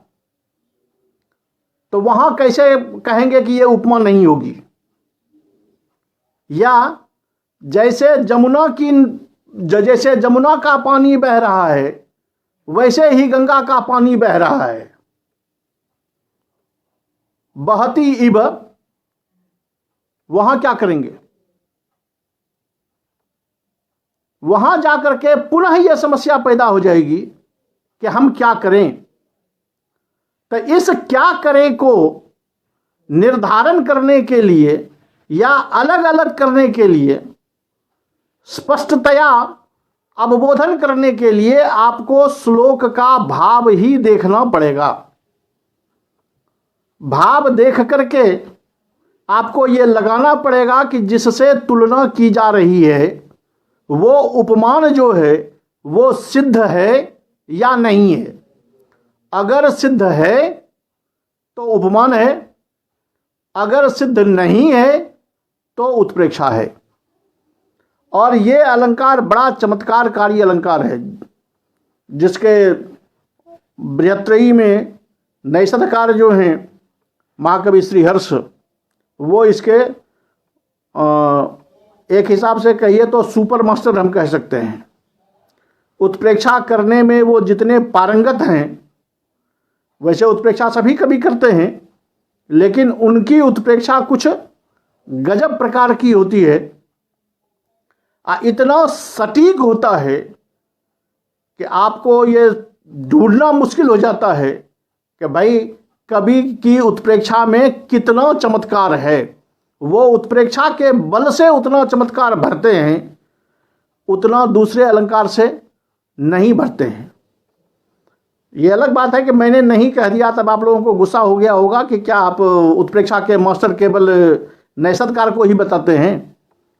तो वहां कैसे कहेंगे कि ये उपमा नहीं होगी? या जैसे जमुना का पानी बह रहा है वैसे ही गंगा का पानी बह रहा है, बहती इब, वहां क्या करेंगे? वहां जाकर के पुनः यह समस्या पैदा हो जाएगी कि हम क्या करें। तो इस क्या करें को निर्धारण करने के लिए या अलग अलग करने के लिए, स्पष्टतया अवबोधन करने के लिए आपको श्लोक का भाव ही देखना पड़ेगा। भाव देख करके आपको ये लगाना पड़ेगा कि जिससे तुलना की जा रही है वो उपमान जो है वो सिद्ध है या नहीं है। अगर सिद्ध है तो उपमान है, अगर सिद्ध नहीं है तो उत्प्रेक्षा है। और ये अलंकार बड़ा चमत्कारकारी अलंकार है, जिसके बृहत्त्रयी में नैषधकार जो हैं महाकवि श्रीहर्ष, वो इसके एक हिसाब से कहिए तो सुपर मास्टर हम कह सकते हैं। उत्प्रेक्षा करने में वो जितने पारंगत हैं, वैसे उत्प्रेक्षा सभी कभी करते हैं, लेकिन उनकी उत्प्रेक्षा कुछ गजब प्रकार की होती है। इतना सटीक होता है कि आपको ये ढूंढना मुश्किल हो जाता है कि भाई कवि की उत्प्रेक्षा में कितना चमत्कार है। वो उत्प्रेक्षा के बल से उतना चमत्कार भरते हैं, उतना दूसरे अलंकार से नहीं भरते हैं। ये अलग बात है कि मैंने नहीं कह दिया तब आप लोगों को गुस्सा हो गया होगा कि क्या आप उत्प्रेक्षा के मास्टर केवल नैषधकार को ही बताते हैं।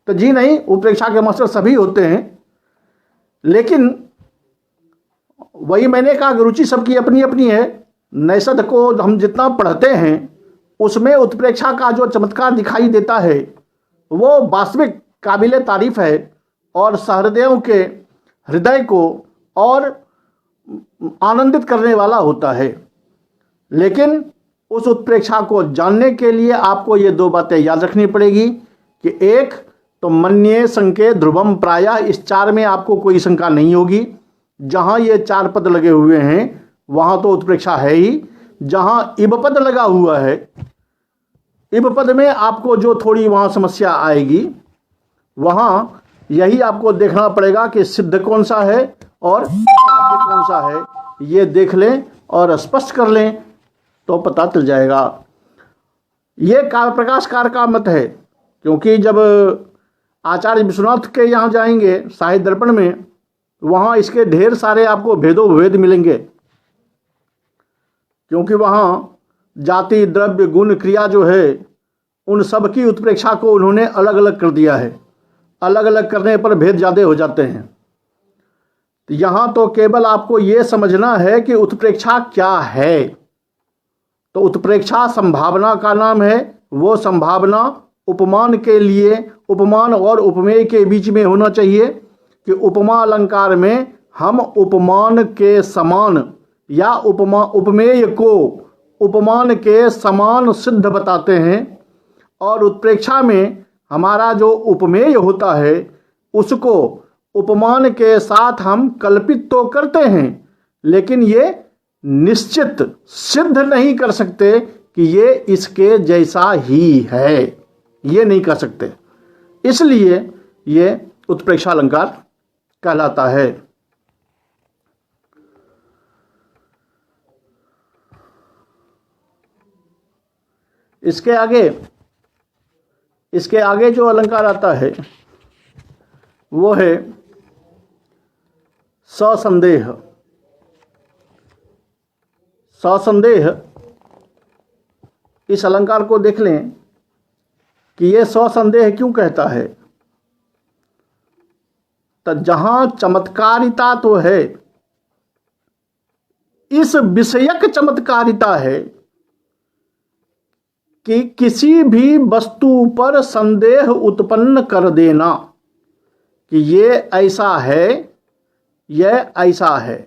तो जी नहीं, उत्प्रेक्षा के मास्टर सभी होते हैं, लेकिन वही मैंने कहा कि रुचि सबकी अपनी अपनी है। नैषध को हम जितना पढ़ते हैं उसमें उत्प्रेक्षा का जो चमत्कार दिखाई देता है वो वास्तविक काबिले तारीफ है और सहृदयों के हृदय को और आनंदित करने वाला होता है। लेकिन उस उत्प्रेक्षा को जानने के लिए आपको ये दो बातें याद रखनी पड़ेगी कि एक तो मन्ये शंके ध्रुवम प्रायः, इस चार में आपको कोई शंका नहीं होगी। जहाँ ये चार पद लगे हुए हैं वहाँ तो उत्प्रेक्षा है ही। जहाँ इब पद लगा हुआ है, इब पद में आपको जो थोड़ी वहाँ समस्या आएगी, वहाँ यही आपको देखना पड़ेगा कि सिद्ध कौन सा है और साध्य कौन सा है। ये देख लें और स्पष्ट कर लें तो पता चल जाएगा। ये काव्य प्रकाशकार का मत है, क्योंकि जब आचार्य विश्वनाथ के यहाँ जाएंगे साहित्य दर्पण में, वहाँ इसके ढेर सारे आपको भेदोभेद मिलेंगे, क्योंकि वहाँ जाति द्रव्य गुण क्रिया जो है उन सब की उत्प्रेक्षा को उन्होंने अलग अलग कर दिया है। अलग अलग करने पर भेद ज़्यादा हो जाते हैं। तो यहाँ तो केवल आपको ये समझना है कि उत्प्रेक्षा क्या है। तो उत्प्रेक्षा संभावना का नाम है। वो संभावना उपमान के लिए, उपमान और उपमेय के बीच में होना चाहिए कि उपमा अलंकार में हम उपमान के समान या उपमेय को उपमान के समान सिद्ध बताते हैं, और उत्प्रेक्षा में हमारा जो उपमेय होता है उसको उपमान के साथ हम कल्पित तो करते हैं, लेकिन ये निश्चित सिद्ध नहीं कर सकते कि ये इसके जैसा ही है, ये नहीं कर सकते। इसलिए ये उत्प्रेक्षा अलंकार कहलाता है। इसके आगे जो अलंकार आता है वो है ससंदेह। ससंदेह, इस अलंकार को देख लें कि ये ससंदेह क्यों कहता है। तो जहां चमत्कारिता तो है, इस विषयक चमत्कारिता है कि किसी भी वस्तु पर संदेह उत्पन्न कर देना कि ये ऐसा है, यह ऐसा है।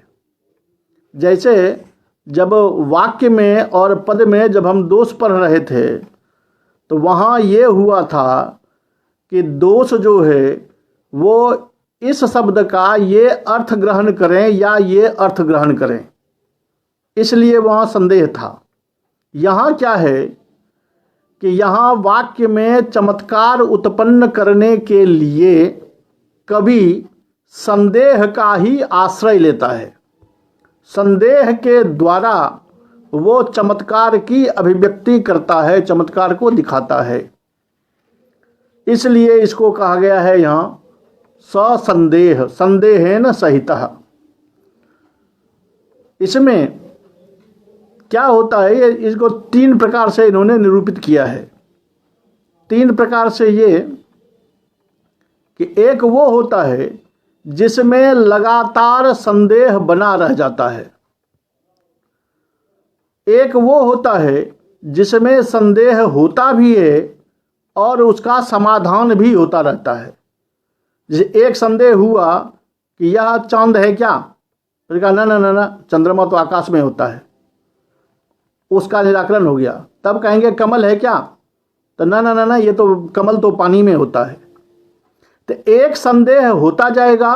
जैसे जब वाक्य में और पद में जब हम दोष पढ़ रहे थे तो वहाँ ये हुआ था कि दोष जो है वो इस शब्द का ये अर्थ ग्रहण करें या ये अर्थ ग्रहण करें, इसलिए वहाँ संदेह था। यहाँ क्या है कि यहाँ वाक्य में चमत्कार उत्पन्न करने के लिए कवि संदेह का ही आश्रय लेता है। संदेह के द्वारा वो चमत्कार की अभिव्यक्ति करता है, चमत्कार को दिखाता है। इसलिए इसको कहा गया है यहाँ ससंदेह, संदेहेन सहितः। इसमें क्या होता है, ये इसको तीन प्रकार से इन्होंने निरूपित किया है। तीन प्रकार से ये कि एक वो होता है जिसमें लगातार संदेह बना रह जाता है, एक वो होता है जिसमें संदेह होता भी है और उसका समाधान भी होता रहता है। जैसे एक संदेह हुआ कि यह चांद है क्या, फिर कहा ना ना ना ना, चंद्रमा तो आकाश में होता है, उसका निराकरण हो गया। तब कहेंगे कमल है क्या, तो ना ना ना ना, ये तो कमल तो पानी में होता है। तो एक संदेह होता जाएगा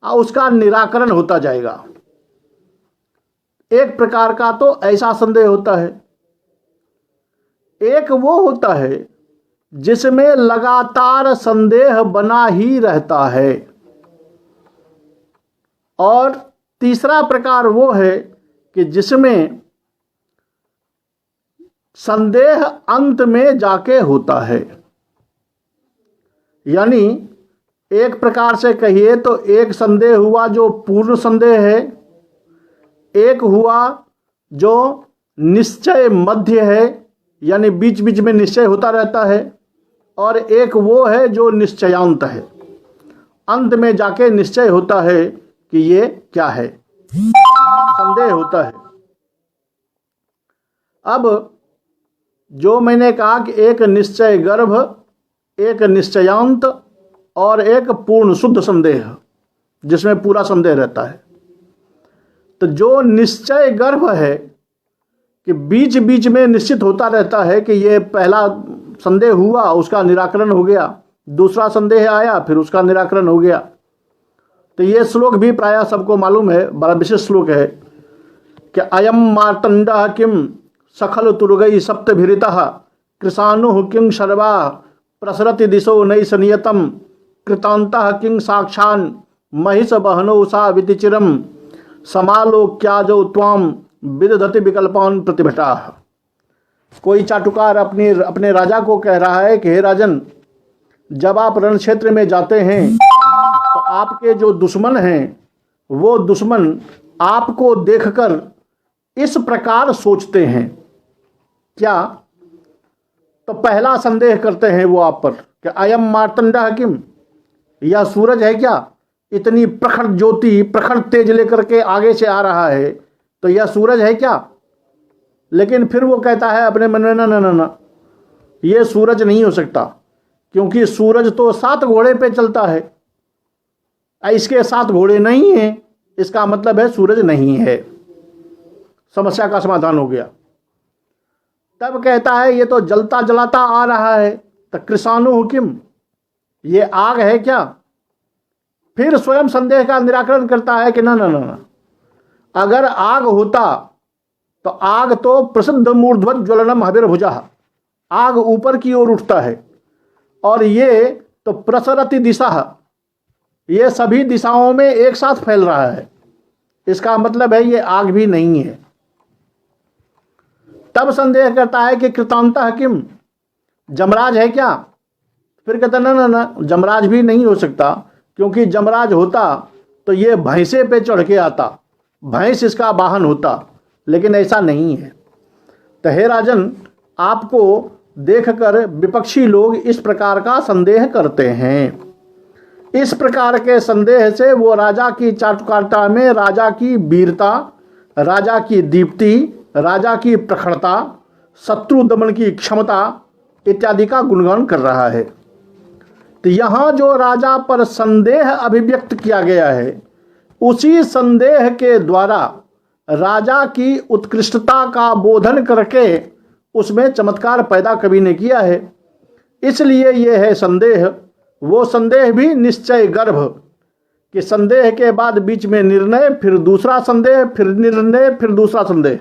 और उसका निराकरण होता जाएगा। एक प्रकार का तो ऐसा संदेह होता है। एक वो होता है जिसमें लगातार संदेह बना ही रहता है। और तीसरा प्रकार वो है कि जिसमें संदेह अंत में जाके होता है। यानी एक प्रकार से कहिए तो एक संदेह हुआ जो पूर्ण संदेह है, एक हुआ जो निश्चय मध्य है यानी बीच बीच में निश्चय होता रहता है, और एक वो है जो निश्चयांत है, अंत में जाके निश्चय होता है कि ये क्या है, संदेह होता है। अब जो मैंने कहा कि एक निश्चय गर्भ, एक निश्चयांत और एक पूर्ण शुद्ध संदेह जिसमें पूरा संदेह रहता है। तो जो निश्चय गर्भ है कि बीच बीच में निश्चित होता रहता है कि ये पहला संदेह हुआ, उसका निराकरण हो गया, दूसरा संदेह आया, फिर उसका निराकरण हो गया। तो ये श्लोक भी प्रायः सबको मालूम है, बड़ा विशेष श्लोक है कि अयम मार्तंडः किम सखल तुर्गई सप्तभिरितः कृशानु किं शर्वा प्रसरति दिशो नैसनियतम कृतांतः किं साक्षान् महिष बहनो सा वितिचिरम समालोक्याजो त्वाम विदधति विकल्पान प्रतिभटा। कोई चाटुकार अपने राजा को कह रहा है कि हे राजन, जब आप रण क्षेत्र में जाते हैं तो आपके जो दुश्मन हैं वो दुश्मन आपको देखकर इस प्रकार सोचते हैं क्या? तो पहला संदेह करते हैं वो आप पर कि अयम मार्तंडः किम, यह सूरज है क्या? इतनी प्रखर ज्योति, प्रखर तेज लेकर के आगे से आ रहा है, तो यह सूरज है क्या? लेकिन फिर वो कहता है अपने मन में, ना ना ना ना, ये सूरज नहीं हो सकता, क्योंकि सूरज तो 7 घोड़े पे चलता है, इसके 7 घोड़े नहीं हैं, इसका मतलब है सूरज नहीं है। समस्या का समाधान हो गया। तब कहता है ये तो जलता जलाता आ रहा है, तो कृशानु किम, ये आग है क्या? फिर स्वयं संदेह का निराकरण करता है कि ना ना ना ना, अगर आग होता तो आग तो प्रसिद्ध मूर्ध्वज ज्वलनम हविर्भुजा, आग ऊपर की ओर उठता है, और ये तो प्रसरति दिशा, ये सभी दिशाओं में एक साथ फैल रहा है, इसका मतलब है ये आग भी नहीं है। तब संदेह करता है कि कृतांतः किम, जमराज है क्या? फिर कहता ना ना ना, जमराज भी नहीं हो सकता, क्योंकि जमराज होता तो ये भैंसे पे चढ़ के आता, भैंस इसका वाहन होता, लेकिन ऐसा नहीं है। तो हे राजन, आपको देखकर विपक्षी लोग इस प्रकार का संदेह करते हैं। इस प्रकार के संदेह से वो राजा की चाटुकारिता में राजा की वीरता, राजा की दीप्ति, राजा की प्रखरता, शत्रु दमन की क्षमता इत्यादि का गुणगान कर रहा है। तो यहाँ जो राजा पर संदेह अभिव्यक्त किया गया है, उसी संदेह के द्वारा राजा की उत्कृष्टता का बोधन करके उसमें चमत्कार पैदा कवि ने किया है। इसलिए ये है संदेह। वो संदेह भी निश्चय गर्भ, कि संदेह के बाद बीच में निर्णय, फिर दूसरा संदेह, फिर निर्णय, फिर दूसरा संदेह।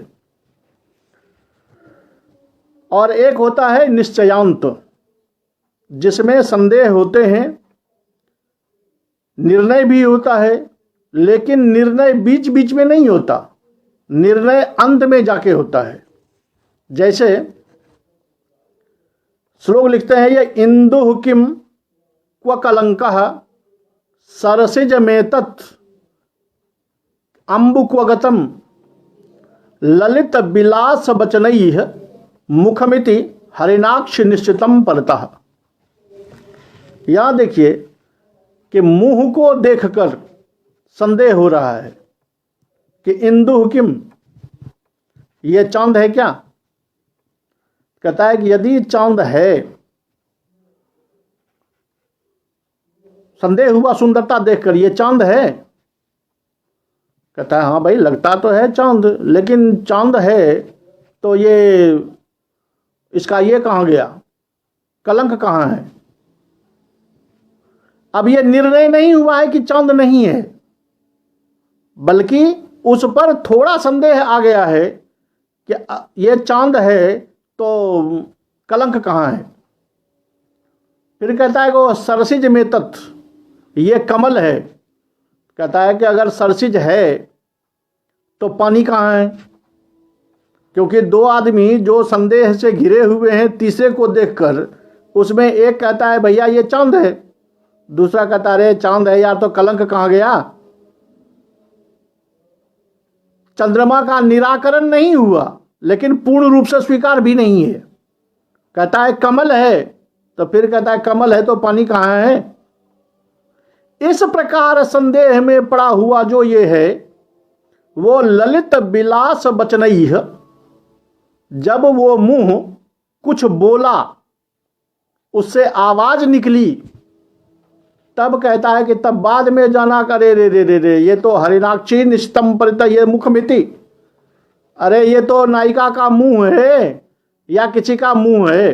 और एक होता है निश्चयांत, जिसमें संदेह होते हैं, निर्णय भी होता है, लेकिन निर्णय बीच बीच में नहीं होता, निर्णय अंत में जाके होता है। जैसे श्लोक लिखते हैं, ये इंदु किम क्व कलंकः सरसिज में तत् अम्बुक्वगतम ललित विलास वचनैः मुखमिति हरिणाक्ष निश्चितम परतः। यहां देखिए कि मुंह को देखकर संदेह हो रहा है कि इंदु किम, ये चांद है क्या? कहता है कि यदि चांद है, संदेह हुआ सुंदरता देखकर, ये चांद है? कहता है हाँ भाई, लगता तो है चांद, लेकिन चांद है तो ये इसका ये कहाँ गया, कलंक कहाँ है? अब ये निर्णय नहीं हुआ है कि चांद नहीं है, बल्कि उस पर थोड़ा संदेह आ गया है कि ये चांद है तो कलंक कहाँ है। फिर कहता है कि सरसिज में तत्, ये कमल है। कहता है कि अगर सरसिज है तो पानी कहाँ है? क्योंकि 2 आदमी जो संदेह से घिरे हुए हैं, तीसरे को देखकर उसमें एक कहता है भैया ये चांद है, दूसरा कहता है चांद है यार, तो कलंक कहाँ गया? चंद्रमा का निराकरण नहीं हुआ, लेकिन पूर्ण रूप से स्वीकार भी नहीं है। कहता है कमल है, तो फिर कहता है कमल है तो पानी कहाँ है। इस प्रकार संदेह में पड़ा हुआ जो ये है, वो ललित विलास बचनई है। जब वो मुंह कुछ बोला, उससे आवाज निकली, तब कहता है कि तब बाद में जाना करे रे रे रे रे, ये तो हरिणाक्षी निस्तम परित ये मुखमिति, अरे ये तो नायिका का मुंह है या किसी का मुंह है।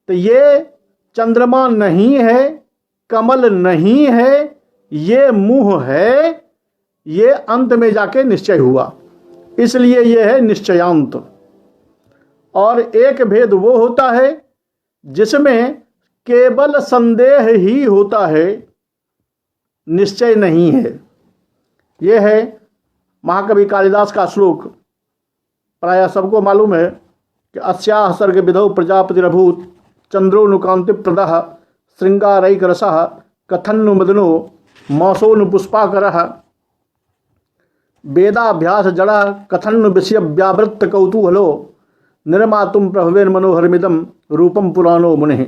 तो ये चंद्रमा नहीं है, कमल नहीं है, ये मुंह है, ये अंत में जाके निश्चय हुआ, इसलिए ये है निश्चयांत। और एक भेद वो होता है जिसमें केवल संदेह ही होता है, निश्चय नहीं है। ये है महाकवि कालिदास का श्लोक, प्रायः सबको मालूम है कि अस्याः सर्ग विधौ प्रजापतिरभूत चंद्रोनुकांति प्रदः श्रृंगारैक रसः कथन्नु मदनो मासोनु पुष्पाकरः वेदाभ्यास जड़ा कथन्नु विषय व्यावृत्त कौतूहलो निर्मातुम प्रभवेन मनोहरमिदम रूपम पुराणो मुनिः।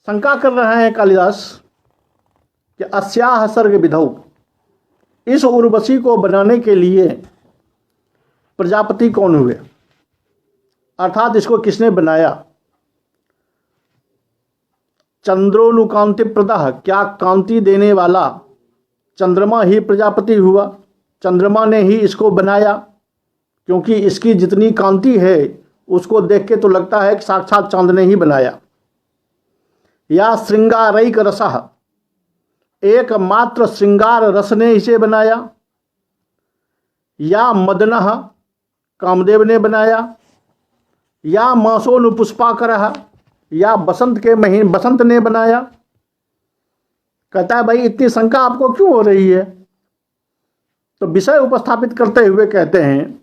शंका कर रहे हैं कालिदास कि अस्याः सर्ग विधौ, इस उर्वशी को बनाने के लिए प्रजापति कौन हुए, अर्थात इसको किसने बनाया। चंद्रोनुकांति प्रदः, क्या कांति देने वाला चंद्रमा ही प्रजापति हुआ, चंद्रमा ने ही इसको बनाया, क्योंकि इसकी जितनी कांति है उसको देख के तो लगता है कि साक्षात चांद ने ही बनाया। या श्रृंगारैक रसः, एकमात्र श्रृंगार रस ने इसे बनाया। या मदनः, कामदेव ने बनाया। या मासोनु पुष्पाकरः, या बसंत के महीने बसंत ने बनाया। कहता है भाई इतनी शंका आपको क्यों हो रही है। तो विषय उपस्थापित करते हुए कहते हैं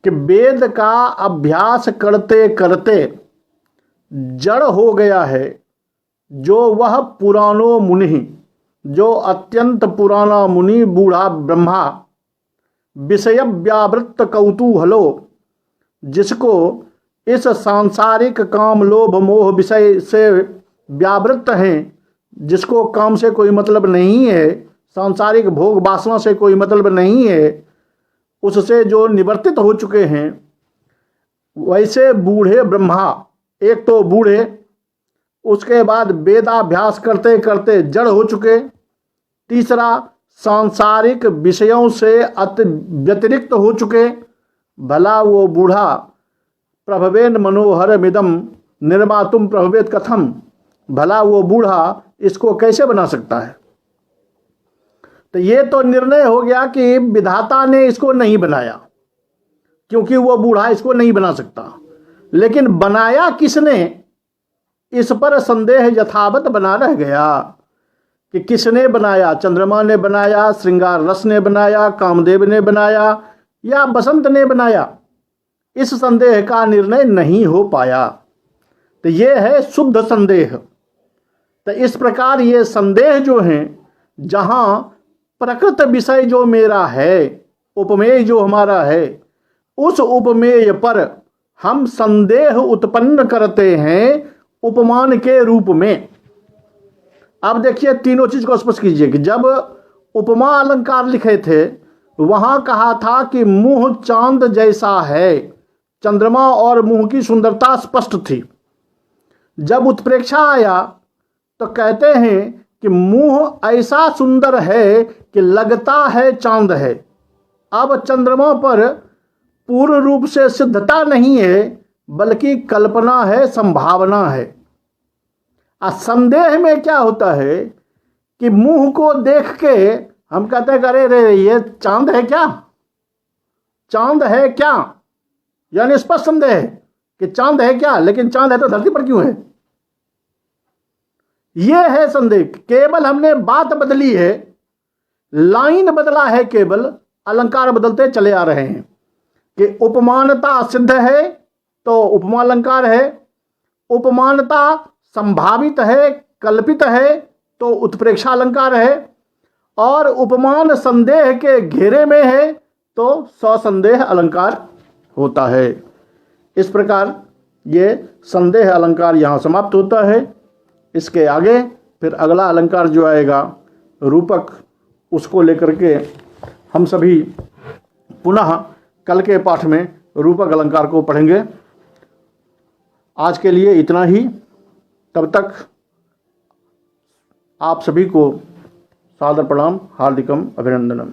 कि वेद का अभ्यास करते करते जड़ हो गया है जो वह पुराणो मुनि, जो अत्यंत पुराना मुनि बूढ़ा ब्रह्मा, विषय व्यावृत्त कौतूहलो, जिसको इस सांसारिक काम लोभ मोह विषय से व्यावृत्त हैं, जिसको काम से कोई मतलब नहीं है, सांसारिक भोग वासना से कोई मतलब नहीं है, उससे जो निवर्तित हो चुके हैं, वैसे बूढ़े ब्रह्मा, एक तो बूढ़े, उसके बाद वेदाभ्यास करते करते जड़ हो चुके, तीसरा सांसारिक विषयों से अति व्यतिरिक्त हो चुके। भला वो बूढ़ा प्रभवेन मनोहर मिदम निर्मातुम प्रभवेत कथम, भला वो बूढ़ा इसको कैसे बना सकता है। तो ये तो निर्णय हो गया कि विधाता ने इसको नहीं बनाया, क्योंकि वो बूढ़ा इसको नहीं बना सकता। लेकिन बनाया किसने, इस पर संदेह यथावत बना रह गया कि किसने बनाया। चंद्रमा ने बनाया, श्रृंगार रस ने बनाया, कामदेव ने बनाया, या बसंत ने बनाया। इस संदेह का निर्णय नहीं हो पाया। तो ये है शुद्ध संदेह। तो इस प्रकार ये संदेह जो हैं, जहाँ प्रकृत विषय जो मेरा है, उपमेय जो हमारा है, उस उपमेय पर हम संदेह उत्पन्न करते हैं उपमान के रूप में। अब देखिए तीनों चीज को स्पष्ट कीजिए कि जब उपमा अलंकार लिखे थे, वहां कहा था कि मुंह चांद जैसा है, चंद्रमा और मुंह की सुंदरता स्पष्ट थी। जब उत्प्रेक्षा आया तो कहते हैं कि मुंह ऐसा सुंदर है कि लगता है चांद है। अब चंद्रमा पर पूर्ण रूप से सिद्धता नहीं है, बल्कि कल्पना है, संभावना है। संदेह में क्या होता है कि मुंह को देख के हम कहते हैं अरे रे ये चांद है क्या, चांद है क्या, यानी स्पष्ट संदेह है कि चांद है क्या, लेकिन चांद है तो धरती पर क्यों है। यह है संदेह। केवल हमने बात बदली है, लाइन बदला है, केवल अलंकार बदलते चले आ रहे हैं कि उपमानता सिद्ध है तो उपमा अलंकार है, उपमानता संभावित है, कल्पित है तो उत्प्रेक्षा अलंकार है, और उपमान संदेह के घेरे में है तो ससंदेह अलंकार होता है। इस प्रकार ये संदेह अलंकार यहाँ समाप्त होता है। इसके आगे फिर अगला अलंकार जो आएगा रूपक, उसको लेकर के हम सभी पुनः कल के पाठ में रूपक अलंकार को पढ़ेंगे। आज के लिए इतना ही। तब तक आप सभी को सादर प्रणाम, हार्दिकम अभिनंदनम।